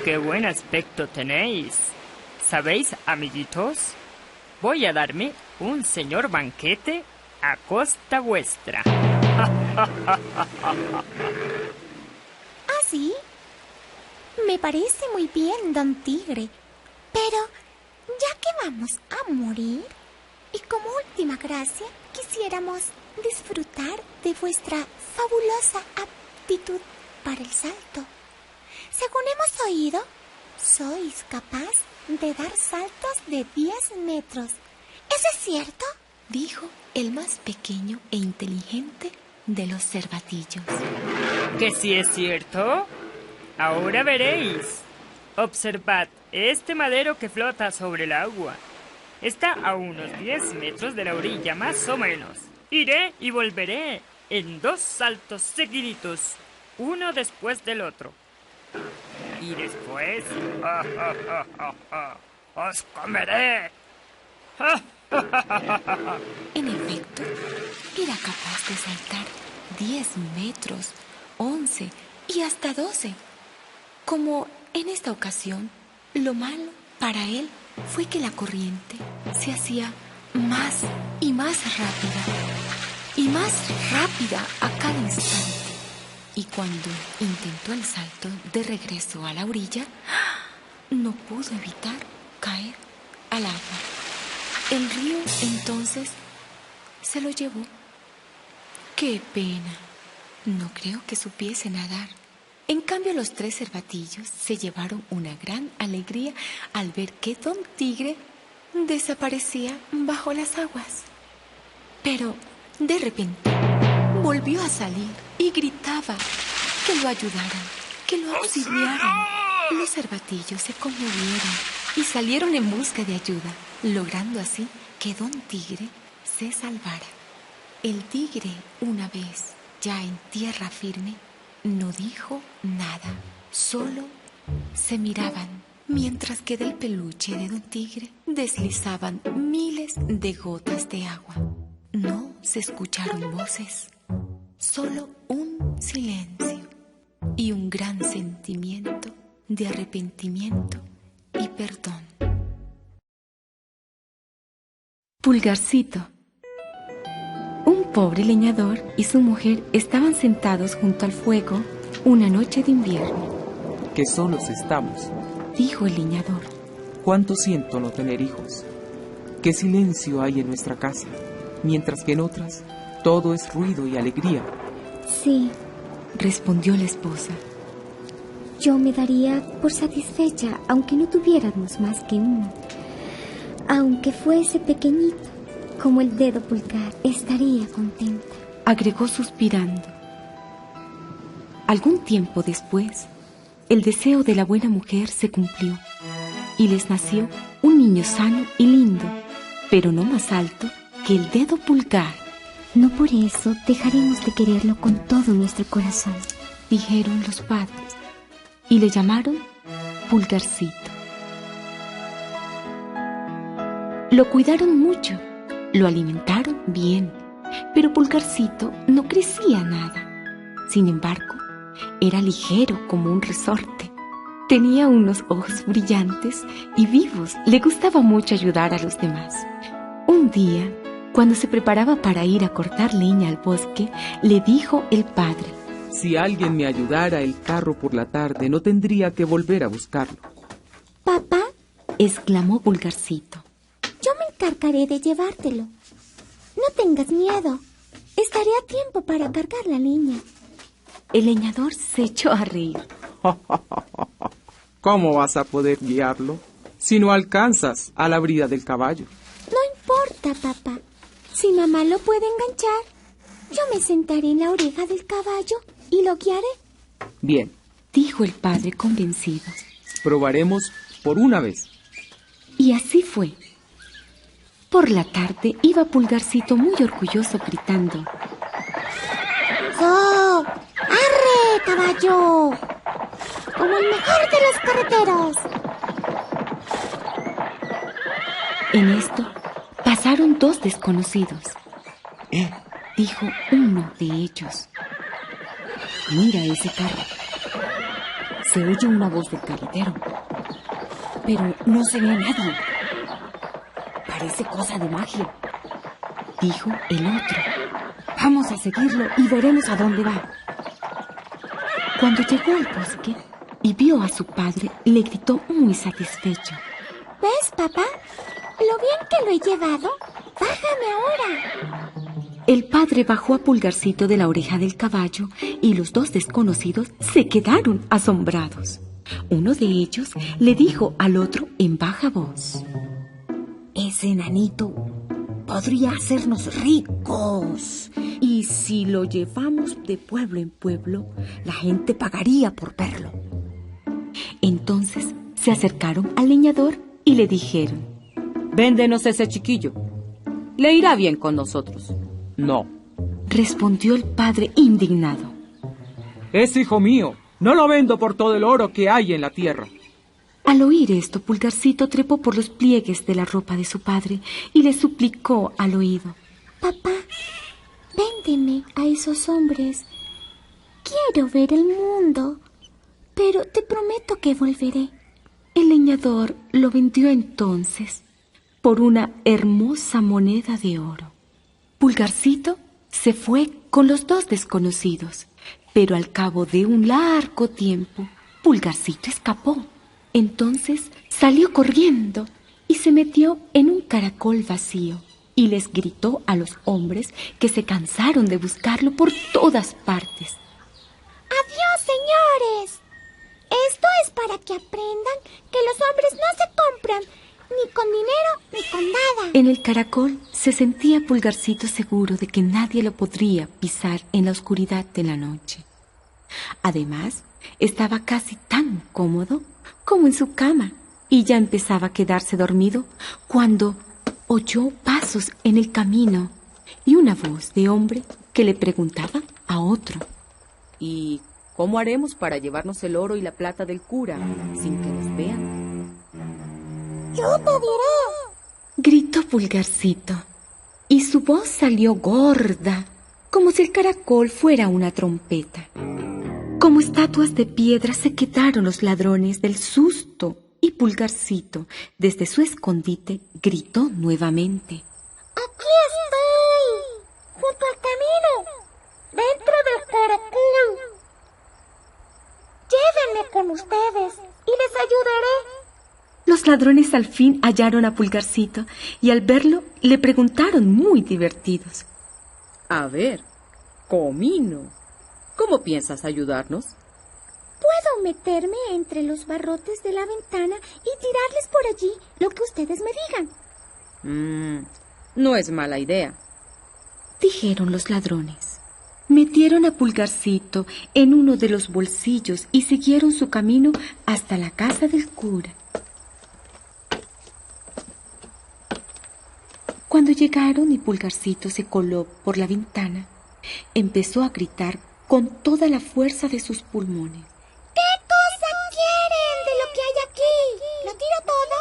S2: ¡Qué buen aspecto tenéis! ¿Sabéis, amiguitos? Voy a darme un señor banquete a costa vuestra.
S9: ¿Ah, sí? Me parece muy bien, Don Tigre. Pero, ya que vamos a morir, y como última gracia, quisiéramos disfrutar de vuestra fabulosa aptitud para el salto. Según hemos oído, sois capaz de dar saltos de 10 metros. ¿Eso es cierto?,
S6: dijo el más pequeño e inteligente de los cervatillos.
S2: ¿Que sí es cierto? Ahora veréis. Observad este madero que flota sobre el agua. Está a unos 10 metros de la orilla, más o menos. Iré y volveré en 2 saltos seguiditos, uno después del otro. Y después, ¡os comeré!
S6: En efecto, era capaz de saltar 10 metros, 11 y hasta 12. Como en esta ocasión, lo malo para él fue que la corriente se hacía más y más rápida a cada instante. Y cuando intentó el salto de regreso a la orilla, no pudo evitar caer al agua. El río entonces se lo llevó. ¡Qué pena! No creo que supiese nadar. En cambio, los 3 cervatillos se llevaron una gran alegría al ver que Don Tigre desaparecía bajo las aguas. Pero, de repente, volvió a salir y gritaba que lo ayudaran, que lo auxiliaran. Los cervatillos se conmovieron y salieron en busca de ayuda, logrando así que Don Tigre se salvara. El tigre, una vez ya en tierra firme, no dijo nada, solo se miraban, mientras que del peluche de Don Tigre deslizaban miles de gotas de agua. No
S1: se escucharon voces, solo un silencio y un gran sentimiento de arrepentimiento y perdón.
S6: Pulgarcito. Un pobre leñador y su mujer estaban sentados junto al fuego una noche de invierno.
S7: Qué solos estamos.
S6: Dijo el leñador.
S7: Cuánto siento no tener hijos. Qué silencio hay en nuestra casa, mientras que en otras todo es ruido y alegría.
S4: Sí,
S6: respondió la esposa.
S4: yo me daría por satisfecha aunque no tuviéramos más que uno. Aunque fuese pequeñito, como el dedo pulgar, estaría contenta.
S6: Agregó suspirando. Algún tiempo después, el deseo de la buena mujer se cumplió y les nació un niño sano y lindo, pero no más alto que el dedo pulgar.
S4: No por eso dejaremos de quererlo con todo nuestro corazón,
S6: dijeron los padres, y le llamaron Pulgarcito. Lo cuidaron mucho, lo alimentaron bien, pero Pulgarcito no crecía nada. Sin embargo, era ligero como un resorte. Tenía unos ojos brillantes y vivos. Le gustaba mucho ayudar a los demás. Un día, cuando se preparaba para ir a cortar leña al bosque, le dijo el padre:
S7: si alguien me ayudara el carro por la tarde, no tendría que volver a buscarlo.
S4: Papá,
S6: exclamó Pulgarcito,
S4: yo me encargaré de llevártelo. No tengas miedo. Estaré a tiempo para cargar la leña.
S6: El leñador se echó a reír.
S7: ¿Cómo vas a poder guiarlo si no alcanzas a la brida del caballo?
S4: No importa, papá. Si mamá lo puede enganchar, yo me sentaré en la oreja del caballo y lo guiaré.
S7: Bien,
S6: dijo el padre convencido.
S7: Probaremos por una vez.
S6: Y así fue. Por la tarde iba Pulgarcito muy orgulloso gritando:
S4: ¡Oh! ¡Arre, caballo! ¡Como el mejor de los carreteros!
S6: En esto pasaron dos desconocidos. Dijo uno de ellos: mira ese carro. Se oye una voz del carretero, pero no se ve a nadie. Parece cosa de magia. Dijo el otro: vamos a seguirlo y veremos a dónde va. Cuando llegó al bosque y vio a su padre, le gritó muy satisfecho:
S4: ¿ves, papá? Lo bien que lo he llevado. Bájame ahora.
S6: El padre bajó a Pulgarcito de la oreja del caballo y los dos desconocidos se quedaron asombrados. Uno de ellos le dijo al otro en baja voz: ese enanito podría hacernos ricos. Y si lo llevamos de pueblo en pueblo, la gente pagaría por verlo. Entonces se acercaron al leñador y le dijeron: véndenos ese chiquillo. Le irá bien con nosotros.
S7: No,
S6: respondió el padre indignado.
S7: Es hijo mío. No lo vendo por todo el oro que hay en la tierra.
S6: Al oír esto, Pulgarcito trepó por los pliegues de la ropa de su padre y le suplicó al oído:
S4: papá, véndeme a esos hombres. Quiero ver el mundo, pero te prometo que volveré.
S6: El leñador lo vendió entonces por una hermosa moneda de oro. Pulgarcito se fue con los dos desconocidos, pero al cabo de un largo tiempo, Pulgarcito escapó. Entonces salió corriendo y se metió en un caracol vacío y les gritó a los hombres que se cansaron de buscarlo por todas partes:
S4: ¡adiós, señores! Esto es para que aprendan que los hombres no se compran ni con dinero ni con nada.
S6: En el caracol se sentía Pulgarcito seguro de que nadie lo podría pisar en la oscuridad de la noche. Además, estaba casi tan cómodo como en su cama y ya empezaba a quedarse dormido cuando oyó pasos en el camino y una voz de hombre que le preguntaba a otro:
S5: ¿y cómo haremos para llevarnos el oro y la plata del cura sin que nos vean?
S4: ¡Yo te diré!
S6: Gritó Pulgarcito. y su voz salió gorda, como si el caracol fuera una trompeta. Como estatuas de piedra se quedaron los ladrones del susto, y Pulgarcito, desde su escondite, gritó nuevamente.
S9: ¡Aquí estoy! ¡Junto al camino! ¡Dentro del caracol! Llévenme con ustedes y les ayudaré.
S6: Los ladrones al fin hallaron a Pulgarcito y al verlo le preguntaron muy divertidos.
S5: A ver, Comino, ¿cómo piensas ayudarnos?
S9: Puedo meterme entre los barrotes de la ventana y tirarles por allí lo que ustedes me digan.
S5: No es mala idea,
S6: dijeron los ladrones. Metieron a Pulgarcito en uno de los bolsillos y siguieron su camino hasta la casa del cura. Cuando llegaron y Pulgarcito se coló por la ventana, empezó a gritar con toda la fuerza de sus pulmones.
S9: ¿Qué cosa quieren de lo que hay aquí? ¿Lo tiro todo?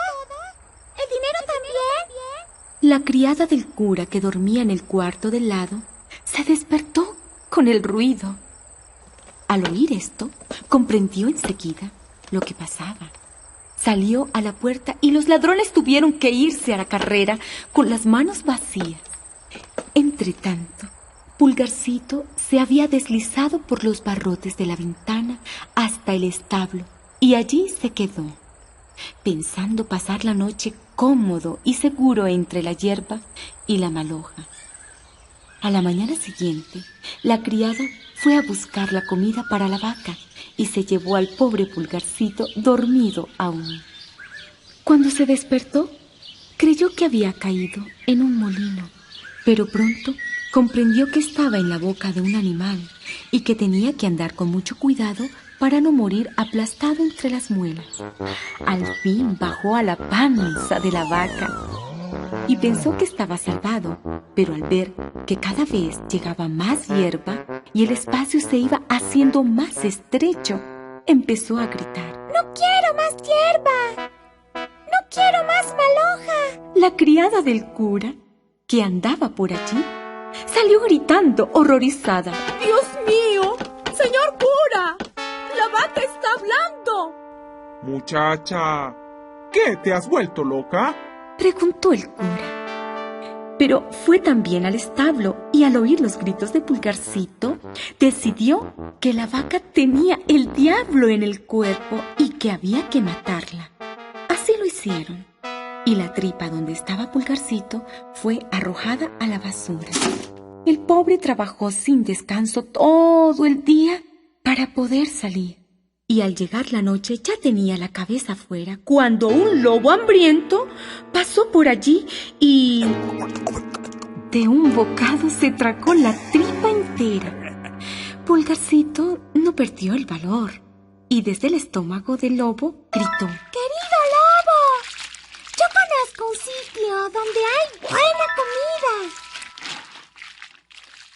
S9: ¿El dinero también?
S6: La criada del cura, que dormía en el cuarto del lado, se despertó con el ruido. Al oír esto, comprendió enseguida lo que pasaba. Salió a la puerta y los ladrones tuvieron que irse a la carrera con las manos vacías. Entretanto, Pulgarcito se había deslizado por los barrotes de la ventana hasta el establo y allí se quedó, pensando pasar la noche cómodo y seguro entre la hierba y la maloja. A la mañana siguiente, la criada fue a buscar la comida para la vaca y se llevó al pobre Pulgarcito dormido aún. Cuando se despertó, creyó que había caído en un molino, pero pronto comprendió que estaba en la boca de un animal y que tenía que andar con mucho cuidado para no morir aplastado entre las muelas. Al fin bajó a la panza de la vaca y pensó que estaba salvado, pero al ver que cada vez llegaba más hierba y el espacio se iba haciendo más estrecho, empezó a gritar.
S9: ¡No quiero más hierba! ¡No quiero más maloja!
S6: La criada del cura, que andaba por allí, salió gritando horrorizada.
S5: ¡Dios mío! ¡Señor cura! ¡La vaca está hablando!
S8: Muchacha, ¿qué? ¿Te has vuelto loca?
S6: Preguntó el cura. Pero fue también al establo y al oír los gritos de Pulgarcito, decidió que la vaca tenía el diablo en el cuerpo y que había que matarla. Así lo hicieron, y la tripa donde estaba Pulgarcito fue arrojada a la basura. El pobre trabajó sin descanso todo el día para poder salir. Y al llegar la noche ya tenía la cabeza afuera cuando un lobo hambriento pasó por allí y de un bocado se tragó la tripa entera. Pulgarcito no perdió el valor y desde el estómago del lobo gritó.
S9: ¡Querido lobo! Yo conozco un sitio donde hay buena comida.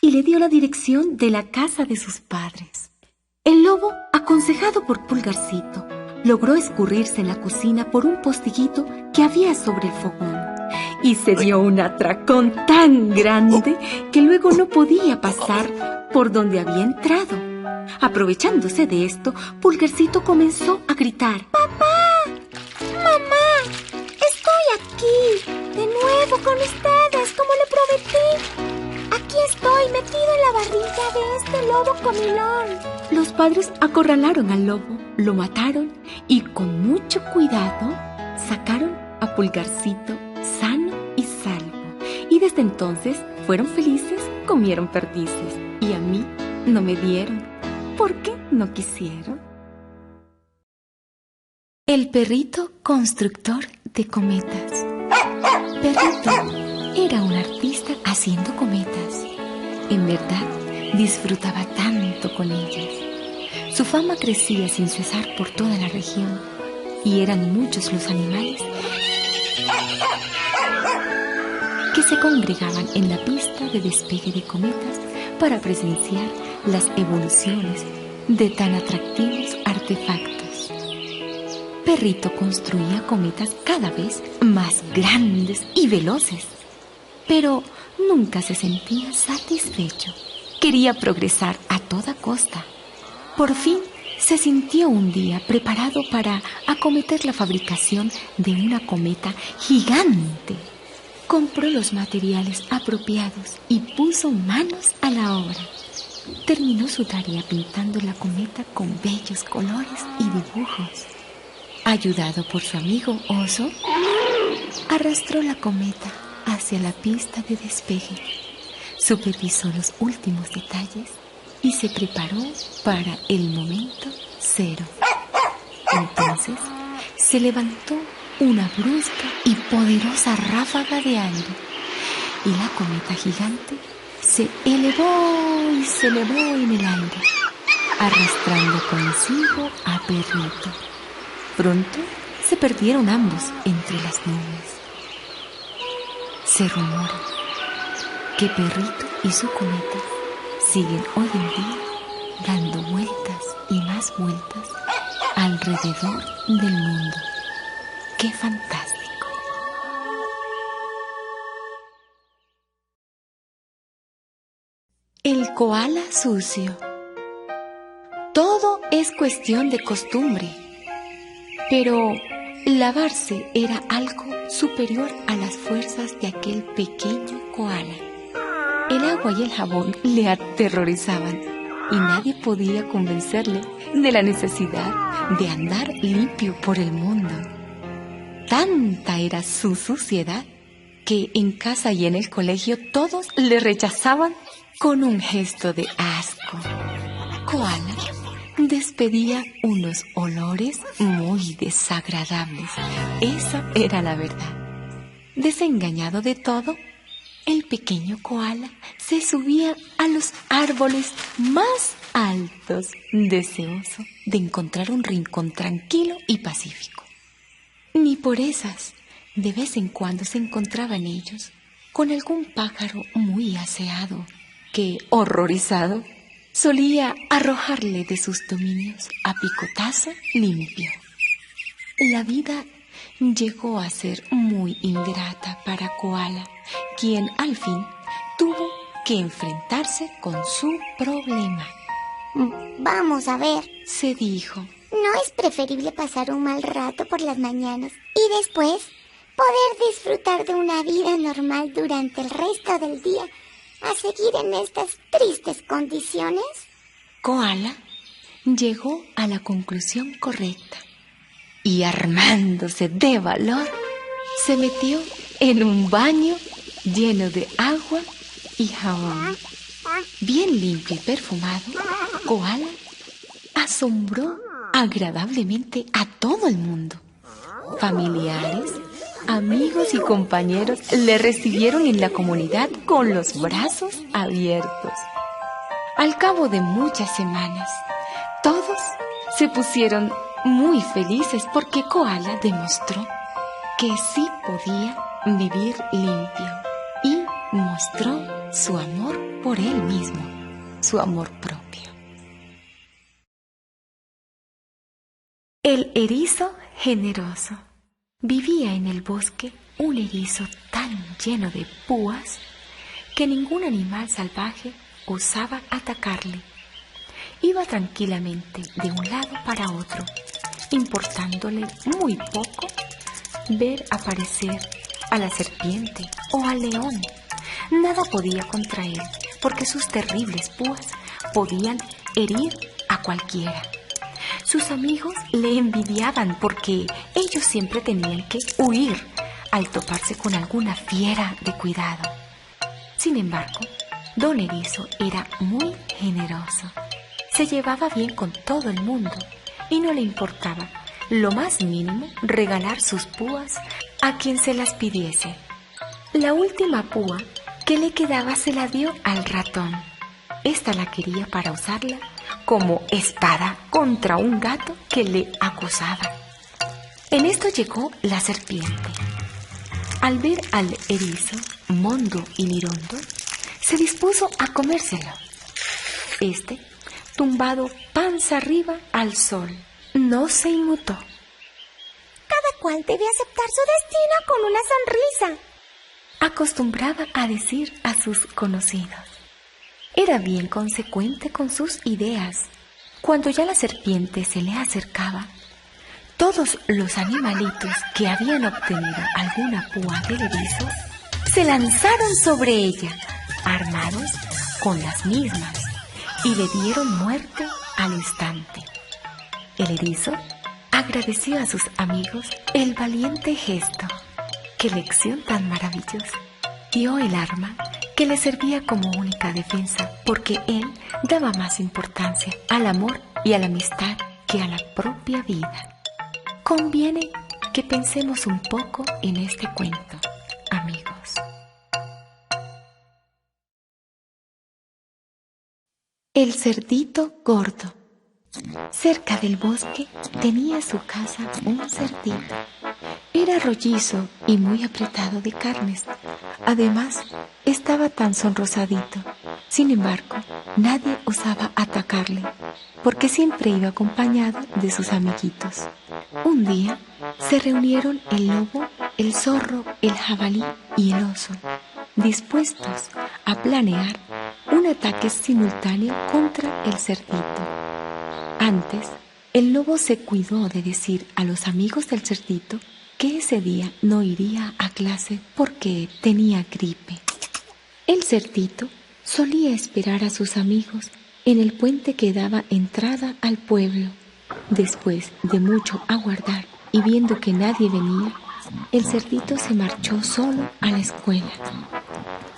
S6: Y le dio la dirección de la casa de sus padres. El lobo, aconsejado por Pulgarcito, logró escurrirse en la cocina por un postiguito que había sobre el fogón y se dio un atracón tan grande que luego no podía pasar por donde había entrado. Aprovechándose de esto, Pulgarcito comenzó a gritar.
S9: ¡Papá! ¡Mamá! ¡Estoy aquí! De nuevo con ustedes, como le prometí. Aquí estoy, metido en la barriga de este lobo comilón.
S6: Los padres acorralaron al lobo, lo mataron y con mucho cuidado sacaron a Pulgarcito sano y salvo. Y desde entonces fueron felices, comieron perdices y a mí no me dieron. ¿Por qué no quisieron? El perrito constructor de cometas. Perrito era un artista haciendo cometas. En verdad, disfrutaba tanto con ellas. Su fama crecía sin cesar por toda la región y eran muchos los animales que se congregaban en la pista de despegue de cometas para presenciar las evoluciones de tan atractivos artefactos. Perrito construía cometas cada vez más grandes y veloces, pero nunca se sentía satisfecho. Quería progresar a toda costa. Por fin se sintió un día preparado para acometer la fabricación de una cometa gigante. Compró los materiales apropiados y puso manos a la obra. Terminó su tarea pintando la cometa con bellos colores y dibujos. Ayudado por su amigo oso, arrastró la cometa hacia la pista de despegue. Supervisó los últimos detalles y se preparó para el momento cero. Entonces se levantó una brusca y poderosa ráfaga de aire y la cometa gigante se elevó y se elevó en el aire, arrastrando consigo a Perrito. Pronto se perdieron ambos entre las nubes. Se rumora que Perrito y su cometa siguen hoy en día dando vueltas y más vueltas alrededor del mundo. ¡Qué fantástico! El koala sucio. Todo es cuestión de costumbre, pero lavarse era algo superior a las fuerzas de aquel pequeño koala. El agua y el jabón le aterrorizaban y nadie podía convencerle de la necesidad de andar limpio por el mundo. Tanta era su suciedad que en casa y en el colegio todos le rechazaban con un gesto de asco. Koala despedía unos olores muy desagradables. Esa era la verdad. Desengañado de todo, el pequeño koala se subía a los árboles más altos, deseoso de encontrar un rincón tranquilo y pacífico. Ni por esas, de vez en cuando se encontraba en ellos con algún pájaro muy aseado que, horrorizado, solía arrojarle de sus dominios a picotazo limpio. La vida llegó a ser muy ingrata para Koala, quien al fin tuvo que enfrentarse con su problema.
S9: Vamos a ver,
S6: Se dijo.
S9: ¿no es preferible pasar un mal rato por las mañanas y después poder disfrutar de una vida normal durante el resto del día a seguir en estas tristes condiciones?
S6: Koala llegó a la conclusión correcta y, armándose de valor, se metió en un baño lleno de agua y jabón. Bien limpio y perfumado, Koala asombró agradablemente a todo el mundo. Familiares, amigos y compañeros le recibieron en la comunidad con los brazos abiertos. Al cabo de muchas semanas, todos se pusieron muy felices porque Koala demostró que sí podía vivir limpio y mostró su amor por él mismo, su amor propio. El erizo generoso. Vivía en el bosque un erizo tan lleno de púas que ningún animal salvaje osaba atacarle. Iba tranquilamente de un lado para otro, importándole muy poco ver aparecer a la serpiente o al león. Nada podía contra él, porque sus terribles púas podían herir a cualquiera. Sus amigos le envidiaban porque ellos siempre tenían que huir al toparse con alguna fiera de cuidado. Sin embargo, Don Erizo era muy generoso. Se llevaba bien con todo el mundo y no le importaba lo más mínimo regalar sus púas a quien se las pidiese. La última púa que le quedaba se la dio al ratón. Esta la quería para usarla como espada contra un gato que le acosaba. En esto llegó la serpiente. Al ver al erizo, mondo y lirondo, se dispuso a comérselo. Este, tumbado panza arriba al sol, no se inmutó.
S9: Cada cual debe aceptar su destino con una sonrisa.
S1: acostumbraba a decir a sus conocidos. Era bien consecuente con sus ideas. Cuando ya la serpiente se le acercaba, todos los animalitos que habían obtenido alguna púa del erizo se lanzaron sobre ella, armados con las mismas, y le dieron muerte al instante. El erizo agradeció a sus amigos el valiente gesto. ¡Qué lección tan maravillosa! Dio el arma que le servía como única defensa, porque él daba más importancia al amor y a la amistad que a la propia vida. Conviene que pensemos un poco en este cuento, amigos. El cerdito gordo. Cerca del bosque tenía su casa un cerdito. Era rollizo y muy apretado de carnes. Además, estaba tan sonrosadito. Sin embargo, nadie osaba atacarle, porque siempre iba acompañado de sus amiguitos. Un día se reunieron el lobo, el zorro, el jabalí y el oso, dispuestos a planear un ataque simultáneo contra el cerdito. Antes, el lobo se cuidó de decir a los amigos del cerdito que ese día no iría a clase porque tenía gripe. El cerdito solía esperar a sus amigos en el puente que daba entrada al pueblo. Después de mucho aguardar y viendo que nadie venía, el cerdito se marchó solo a la escuela.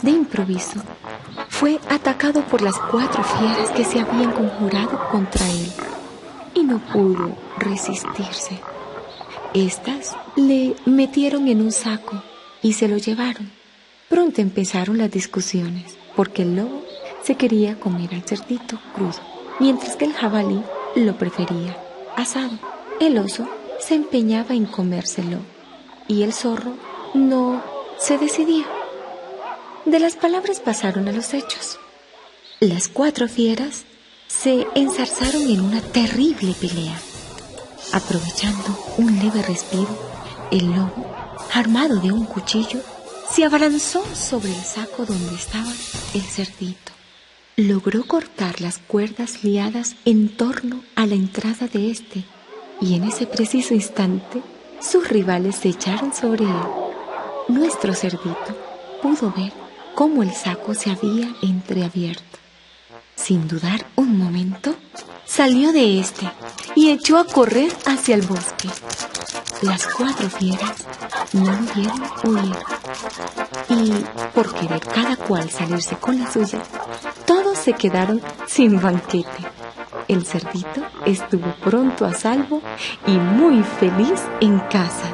S1: De improviso, fue atacado por las 4 fieras que se habían conjurado contra él y no pudo resistirse. Estas le metieron en un saco y se lo llevaron. Pronto empezaron las discusiones, porque el lobo se quería comer al cerdito crudo, mientras que el jabalí lo prefería asado. El oso se empeñaba en comérselo y el zorro no se decidía. De las palabras pasaron a los hechos. Las 4 fieras se enzarzaron en una terrible pelea. Aprovechando un leve respiro, el lobo, armado de un cuchillo, se abalanzó sobre el saco donde estaba el cerdito. Logró cortar las cuerdas liadas en torno a la entrada de este, y en ese preciso instante sus rivales se echaron sobre él. Nuestro cerdito pudo ver cómo el saco se había entreabierto. Sin dudar un momento, salió de este y echó a correr hacia el bosque. Las 4 fieras no lo vieron huir, y por querer cada cual salirse con la suya, todos se quedaron sin banquete. El cerdito estuvo pronto a salvo y muy feliz en casa.